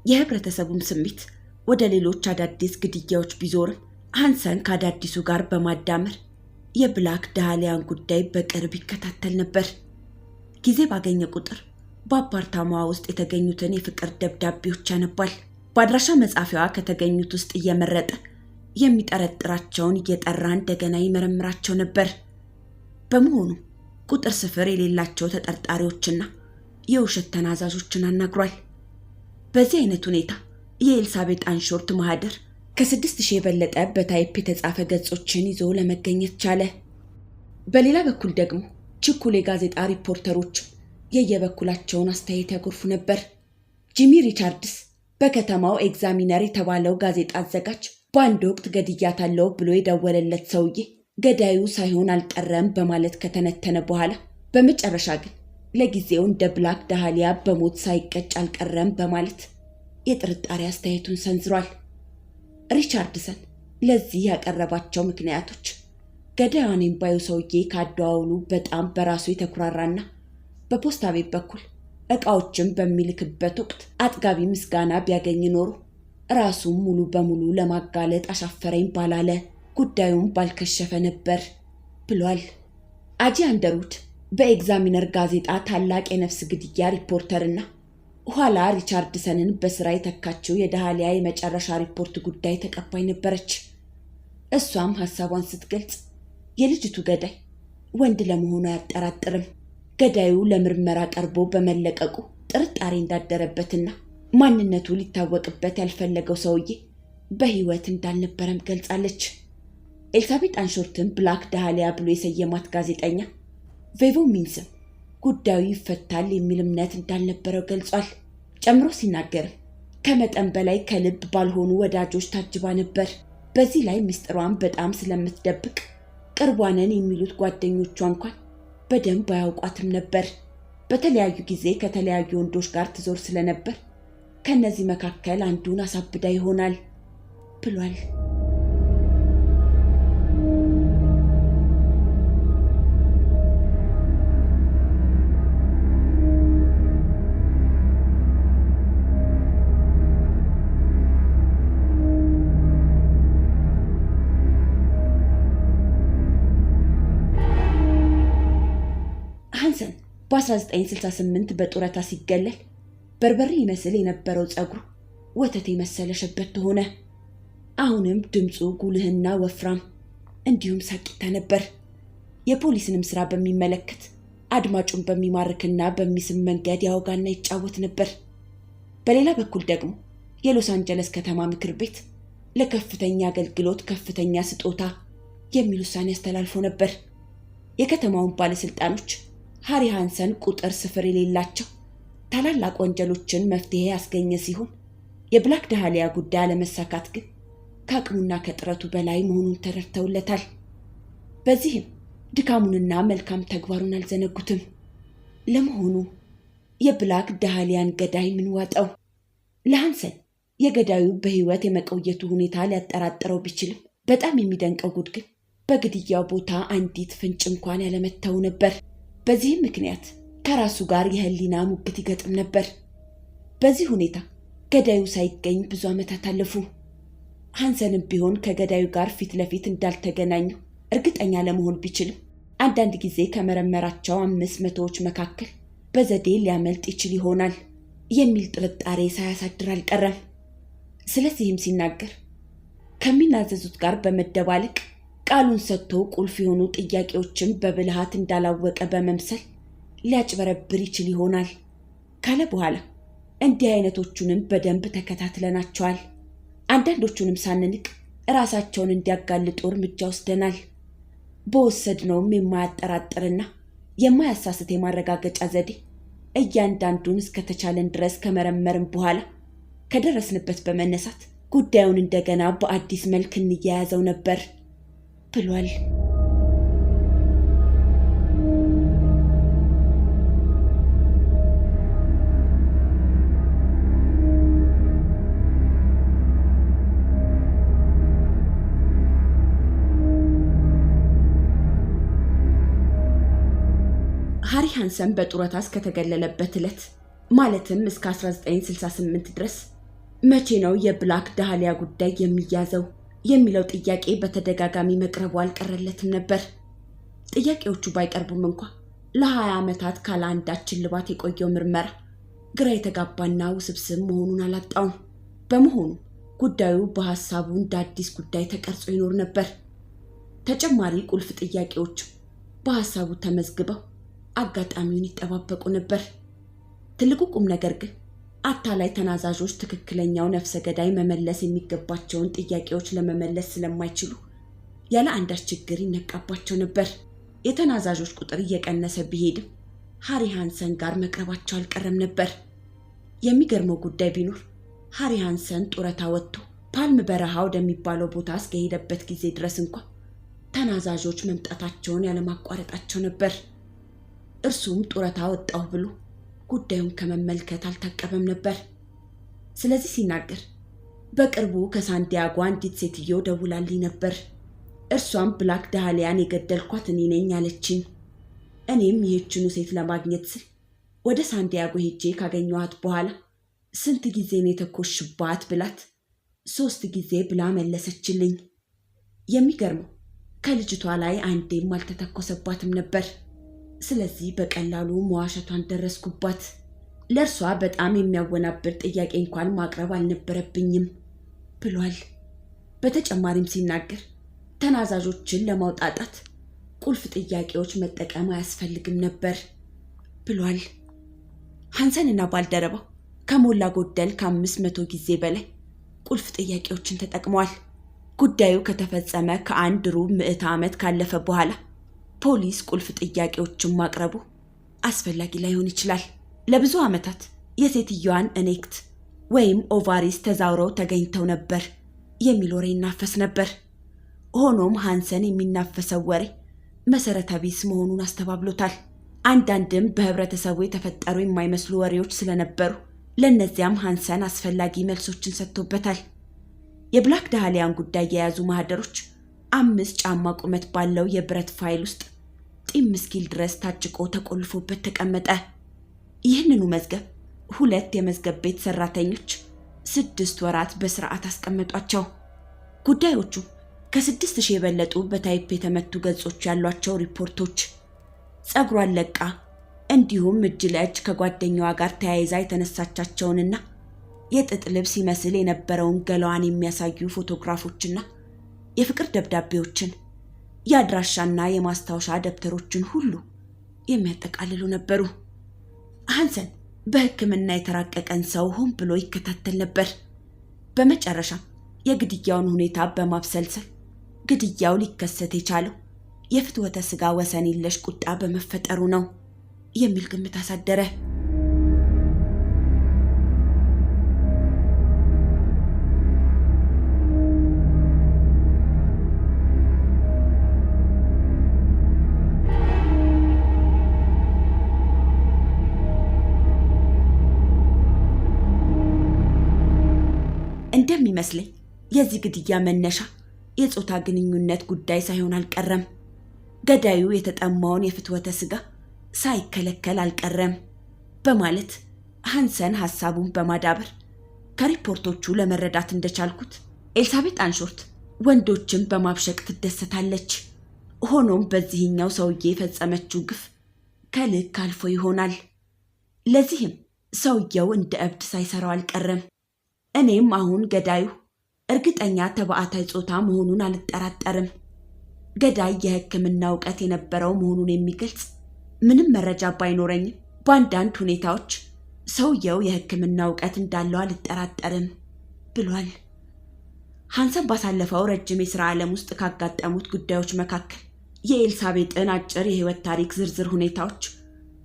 የህብረተሰቡም ስሜት ወደ ሌሎች አዳዲስ ግድያዎች ቢዞርም ሃንሰን ከአዳዲሱ ጋር በማዳመር የብላክ ዳሃሊያን ጉዳይ በቅርብ ይከታተል ነበር። ጊዜ ባገኘ ቁጥር በአፓርታማዋ ውስጥ የተገኙትን የፍቅር ደብዳቤዎች ያነባል። በአድራሻ መጻፊያዋ ከተገኙት ውስጥ እየመረጠ የሚጠረጥራቸውን እየጠራ እንደገና ይመረምራቸው ነበር። በመሆኑ ቁጥር ስፍር የሌላቸው ተጠርጣሪዎችና የውሸት ተናዛዦችን አናግሯል። በዚህ አይነት ሁኔታ የኤልሳቤጥ አንሾርት ማህደር ከ6000 የበለጠ በታይፕ የተጻፈ ገጾችን ይዞ ለመገኘት ቻለ። በሌላ በኩል ደግሞ ችኩል የጋዜጣ ሪፖርተሮች የየበኩላቸውን አስተያየት ያጎርፉ ነበር። ጂሚ ሪቻርድስ በከተማው ኤግዛሚነር የተባለው ጋዜጣ አዘጋጅ በአንድ ወቅት ገድያታለሁ ብሎ የደወለለት ሰውዬ ገዳዩ ሳይሆን አልቀረም በማለት ከተነተነ በኋላ በመጨረሻ ግን ለጊዜው እንደ ብላክ ዳሃሊያ በሞት ሳይቀጭ አልቀረም በማለት የጥርጣሬ አስተያየቱን ሰንዝሯል። ሪቻርድሰን ለዚህ ያቀረባቸው ምክንያቶች ገዳዩን ባዩ ሰውዬ ካደዋውሉ በጣም በራሱ የተኩራራና በፖስታ ቤት በኩል ዕቃዎችን በሚልክበት ወቅት አጥጋቢ ምስጋና ቢያገኝ ኖሮ ራሱን ሙሉ በሙሉ ለማጋለጥ አሻፈረኝ ባላለ፣ ጉዳዩን ባልከሸፈ ነበር ብሏል። አጂ አንደርውድ በኤግዛሚነር ጋዜጣ ታላቅ የነፍስ ግድያ ሪፖርተርና ኋላ ሪቻርድሰንን በስራ የተካችው የዳሃሊያ የመጨረሻ ሪፖርት ጉዳይ ተቀባይ ነበረች። እሷም ሐሳቧን ስትገልጽ የልጅቱ ገዳይ ወንድ ለመሆኑ አያጠራጥርም። ገዳዩ ለምርመራ ቀርቦ በመለቀቁ ጥርጣሬ እንዳደረበትና ማንነቱ ሊታወቅበት ያልፈለገው ሰውዬ በህይወት እንዳልነበረም ገልጻለች። ኤልሳቤጥ አንሾርትን ብላክ ዳሃሊያ ብሎ የሰየማት ጋዜጠኛ ቬቮ ሚንስም ጉዳዩ ይፈታል የሚል እምነት እንዳልነበረው ገልጿል። ጨምሮ ሲናገር ከመጠን በላይ ከልብ ባልሆኑ ወዳጆች ታጅባ ነበር። በዚህ ላይ ምስጢሯን በጣም ስለምትደብቅ ቅርቧነን የሚሉት ጓደኞቿ እንኳን በደንብ አያውቋትም ነበር። በተለያዩ ጊዜ ከተለያዩ ወንዶች ጋር ትዞር ስለነበር ከነዚህ መካከል አንዱን አሳብዳ ይሆናል ብሏል። ሃንሰን በ1968 በጡረታ ሲገለል በርበሬ ይመስል የነበረው ጸጉሩ ወተት የመሰለ ሸበት ሆነ። አሁንም ድምፁ ጉልህና ወፍራም እንዲሁም ሳቂታ ነበር። የፖሊስንም ስራ በሚመለከት አድማጩን በሚማርክና በሚስም መንገድ ያወጋና ይጫወት ነበር። በሌላ በኩል ደግሞ የሎስ አንጀለስ ከተማ ምክር ቤት ለከፍተኛ አገልግሎት ከፍተኛ ስጦታ የሚል ውሳኔ አስተላልፎ ነበር። የከተማውን ባለስልጣኖች ሃሪ ሃንሰን ቁጥር ስፍር የሌላቸው ታላላቅ ወንጀሎችን መፍትሄ ያስገኘ ሲሆን የብላክ ዳሃሊያ ጉዳይ አለመሳካት ግን ከአቅሙና ከጥረቱ በላይ መሆኑን ተረድተውለታል። በዚህም ድካሙንና መልካም ተግባሩን አልዘነጉትም። ለመሆኑ የብላክ ዳሃሊያን ገዳይ ምን ዋጠው? ለሃንሰን የገዳዩ በህይወት የመቆየቱ ሁኔታ ሊያጠራጥረው ቢችልም በጣም የሚደንቀው ጉድ ግን በግድያው ቦታ አንዲት ፍንጭ እንኳን ያለመተው ነበር። በዚህም ምክንያት ከራሱ ጋር የህሊና ሙግት ይገጥም ነበር። በዚህ ሁኔታ ገዳዩ ሳይገኝ ብዙ ዓመታት አለፉ። ሃንሰንም ቢሆን ከገዳዩ ጋር ፊት ለፊት እንዳልተገናኙ እርግጠኛ ለመሆን ቢችልም አንዳንድ ጊዜ ከመረመራቸው 500ዎች መካከል በዘዴ ሊያመልጥ ይችል ይሆናል የሚል ጥርጣሬ ሳያሳድር አልቀረም። ስለዚህም ሲናገር ከሚናዘዙት ጋር በመደባለቅ ቃሉን ሰጥቶ ቁልፍ የሆኑ ጥያቄዎችን በብልሃት እንዳላወቀ በመምሰል ሊያጭበረብር ይችል ይሆናል ካለ በኋላ እንዲህ አይነቶቹንም በደንብ ተከታትለናቸዋል። አንዳንዶቹንም ሳንንቅ ራሳቸውን እንዲያጋልጡ እርምጃ ወስደናል። በወሰድነውም የማያጠራጥርና የማያሳስት የማረጋገጫ ዘዴ እያንዳንዱን እስከተቻለን ድረስ ከመረመርን በኋላ ከደረስንበት በመነሳት ጉዳዩን እንደገና በአዲስ መልክ እንያያዘው ነበር ብሏል። ሃሪ ሃንሰን በጡረታ እስከተገለለበት ዕለት ማለትም እስከ 1968 ድረስ መቼ ነው የብላክ ዳህሊያ ጉዳይ የሚያዘው የሚለው ጥያቄ በተደጋጋሚ መቅረቡ አልቀረለትም ነበር። ጥያቄዎቹ ባይቀርቡም እንኳ ለ20 ዓመታት ካለ አንዳች እልባት የቆየው ምርመራ ግራ የተጋባና ውስብስብ መሆኑን አላጣውም። በመሆኑ ጉዳዩ በሐሳቡ እንደ አዲስ ጉዳይ ተቀርጾ ይኖር ነበር። ተጨማሪ ቁልፍ ጥያቄዎች በሐሳቡ ተመዝግበው አጋጣሚውን ይጠባበቁ ነበር። ትልቁ ቁም ነገር ግን አታላይ ተናዛዦች ትክክለኛው ነፍሰ ገዳይ መመለስ የሚገባቸውን ጥያቄዎች ለመመለስ ስለማይችሉ ያለ አንዳች ችግር ይነቃባቸው ነበር። የተናዛዦች ቁጥር እየቀነሰ ቢሄድም ሃሪ ሃንሰን ጋር መቅረባቸው አልቀረም ነበር። የሚገርመው ጉዳይ ቢኖር ሃሪ ሃንሰን ጡረታ ወጥቶ ፓልም በረሃ ወደሚባለው ቦታ እስከሄደበት ጊዜ ድረስ እንኳን ተናዛዦች መምጣታቸውን ያለማቋረጣቸው ነበር። እርሱም ጡረታ ወጣሁ ብሎ ጉዳዩን ከመመልከት አልታቀበም ነበር። ስለዚህ ሲናገር በቅርቡ ከሳንዲያጎ አንዲት ሴትዮ ደውላልኝ ነበር። እርሷም ብላክ ዳህሊያን የገደልኳት እኔ ነኝ አለችኝ። እኔም ይህችኑ ሴት ለማግኘት ስል ወደ ሳንዲያጎ ሄጄ ካገኘኋት በኋላ ስንት ጊዜ ነው የተኮሽባት ብላት 3 ጊዜ ብላ መለሰችልኝ። የሚገርመው ከልጅቷ ላይ አንዴም አልተተኮሰባትም ነበር። ስለዚህ በቀላሉ መዋሸቷን ደረስኩባት። ለእርሷ በጣም የሚያወናብር ጥያቄ እንኳን ማቅረብ አልነበረብኝም ብሏል። በተጨማሪም ሲናገር ተናዛዦችን ለማውጣጣት ቁልፍ ጥያቄዎች መጠቀም አያስፈልግም ነበር ብሏል። ሃንሰንና ባልደረባው ከሞላ ጎደል ከ500 ጊዜ በላይ ቁልፍ ጥያቄዎችን ተጠቅመዋል። ጉዳዩ ከተፈጸመ ከአንድ ሩብ ምዕተ ዓመት ካለፈ በኋላ ፖሊስ ቁልፍ ጥያቄዎችን ማቅረቡ አስፈላጊ ላይሆን ይችላል። ለብዙ ዓመታት የሴትዮዋን እኔክት ወይም ኦቫሪስ ተዛውረው ተገኝተው ነበር የሚል ወሬ ይናፈስ ነበር። ሆኖም ሃንሰን የሚናፈሰው ወሬ መሰረተ ቢስ መሆኑን አስተባብሎታል። አንዳንድም በህብረተሰቡ የተፈጠሩ የማይመስሉ ወሬዎች ስለነበሩ ለእነዚያም ሃንሰን አስፈላጊ መልሶችን ሰጥቶበታል። የብላክ ዳህሊያን ጉዳይ የያዙ ማህደሮች 5 ጫማ ቁመት ባለው የብረት ፋይል ውስጥ ጢም እስኪል ድረስ ታጭቆ ተቆልፎበት ተቀመጠ። ይህንኑ መዝገብ 2 የመዝገብ ቤት ሰራተኞች 6 ወራት በስርዓት አስቀመጧቸው። ጉዳዮቹ ከ6000 የበለጡ በታይፕ የተመቱ ገጾች ያሏቸው ሪፖርቶች፣ ጸጉሯን ለቃ እንዲሁም እጅ ለእጅ ከጓደኛዋ ጋር ተያይዛ የተነሳቻቸውንና የጥጥ ልብስ ይመስል የነበረውን ገላዋን የሚያሳዩ ፎቶግራፎችና የፍቅር ደብዳቤዎችን፣ የአድራሻና የማስታወሻ ደብተሮችን ሁሉ የሚያጠቃልሉ ነበሩ። ሃንሰን በሕክምና የተራቀቀን ሰው ሆን ብሎ ይከታተል ነበር። በመጨረሻ የግድያውን ሁኔታ በማብሰልሰል ግድያው ሊከሰት የቻለው የፍትወተ ስጋ ወሰን የለሽ ቁጣ በመፈጠሩ ነው የሚል ግምት አሳደረ። እንደሚመስለኝ የዚህ ግድያ መነሻ የጾታ ግንኙነት ጉዳይ ሳይሆን አልቀረም። ገዳዩ የተጠማውን የፍትወተ ስጋ ሳይከለከል አልቀረም በማለት ሃንሰን ሐሳቡን በማዳበር ከሪፖርቶቹ ለመረዳት እንደቻልኩት ኤልሳቤጥ አንሾርት ወንዶችን በማብሸቅ ትደሰታለች። ሆኖም በዚህኛው ሰውዬ የፈጸመችው ግፍ ከልክ አልፎ ይሆናል። ለዚህም ሰውየው እንደ እብድ ሳይሰራው አልቀረም። እኔም አሁን ገዳዩ እርግጠኛ ተባዕታይ ጾታ መሆኑን አልጠራጠርም። ገዳይ የሕክምና እውቀት የነበረው መሆኑን የሚገልጽ ምንም መረጃ ባይኖረኝም በአንዳንድ ሁኔታዎች ሰውየው የሕክምና እውቀት እንዳለው አልጠራጠርም ብሏል። ሃንሰን ባሳለፈው ረጅም የሥራ ዓለም ውስጥ ካጋጠሙት ጉዳዮች መካከል የኤልሳቤጥን አጭር የሕይወት ታሪክ ዝርዝር ሁኔታዎች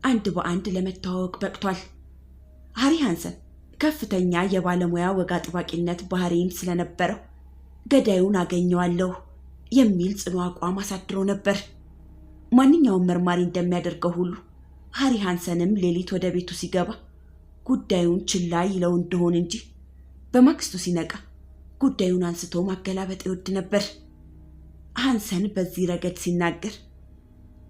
አንድ በአንድ ለመተዋወቅ በቅቷል። ሃሪ ሃንሰን ከፍተኛ የባለሙያ ወግ አጥባቂነት ባህሪም ስለነበረው ገዳዩን አገኘዋለሁ የሚል ጽኑ አቋም አሳድሮ ነበር። ማንኛውም መርማሪ እንደሚያደርገው ሁሉ ሃሪ ሃንሰንም ሌሊት ወደ ቤቱ ሲገባ ጉዳዩን ችላ ይለው እንደሆን እንጂ በማግስቱ ሲነቃ ጉዳዩን አንስቶ ማገላበጥ ይወድ ነበር። ሃንሰን በዚህ ረገድ ሲናገር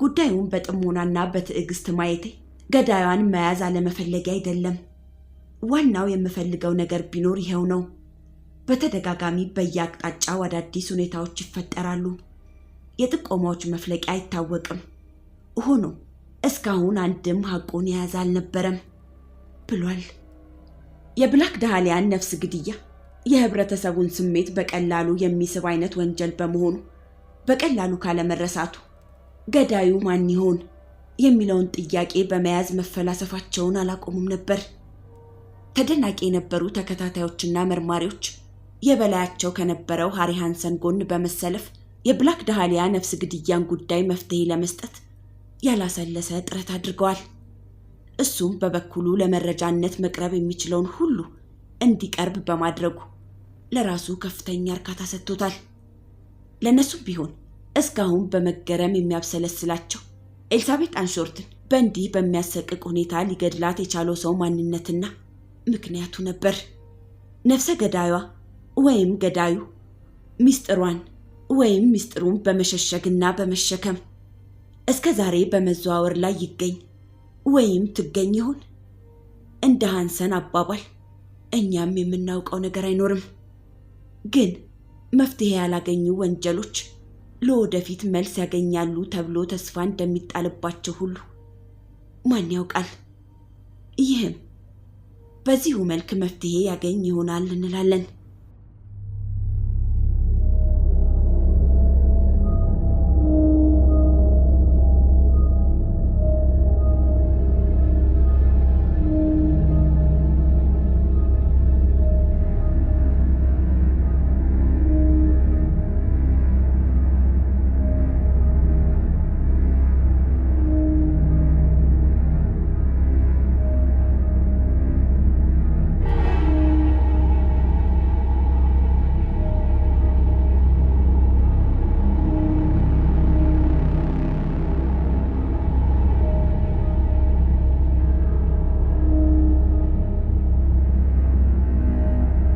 ጉዳዩን በጥሞናና በትዕግስት ማየቴ ገዳዩን መያዝ አለመፈለጊ አይደለም። ዋናው የምፈልገው ነገር ቢኖር ይሄው ነው። በተደጋጋሚ በየአቅጣጫው አዳዲስ ሁኔታዎች ይፈጠራሉ። የጥቆማዎች መፍለቂያ አይታወቅም። ሆኖም እስካሁን አንድም ሐቁን የያዘ አልነበረም ብሏል። የብላክ ዳህሊያን ነፍስ ግድያ የህብረተሰቡን ስሜት በቀላሉ የሚስብ አይነት ወንጀል በመሆኑ በቀላሉ ካለመረሳቱ ገዳዩ ማን ይሆን የሚለውን ጥያቄ በመያዝ መፈላሰፋቸውን አላቆሙም ነበር። ተደናቂ የነበሩ ተከታታዮችና መርማሪዎች የበላያቸው ከነበረው ሃሪ ሃንሰን ጎን በመሰለፍ የብላክ ዳህሊያ ነፍስ ግድያን ጉዳይ መፍትሄ ለመስጠት ያላሰለሰ ጥረት አድርገዋል። እሱም በበኩሉ ለመረጃነት መቅረብ የሚችለውን ሁሉ እንዲቀርብ በማድረጉ ለራሱ ከፍተኛ እርካታ ሰጥቶታል። ለነሱም ቢሆን እስካሁን በመገረም የሚያብሰለስላቸው ኤልሳቤጥ አንሾርትን በእንዲህ በሚያሰቅቅ ሁኔታ ሊገድላት የቻለው ሰው ማንነትና ምክንያቱ ነበር። ነፍሰ ገዳዩዋ ወይም ገዳዩ ሚስጥሯን ወይም ሚስጥሩን በመሸሸግና በመሸከም እስከ ዛሬ በመዘዋወር ላይ ይገኝ ወይም ትገኝ ይሆን? እንደ ሃንሰን አባባል እኛም የምናውቀው ነገር አይኖርም። ግን መፍትሄ ያላገኙ ወንጀሎች ለወደፊት መልስ ያገኛሉ ተብሎ ተስፋ እንደሚጣልባቸው ሁሉ ማን ያውቃል? ይህም በዚሁ መልክ መፍትሄ ያገኝ ይሆናል እንላለን።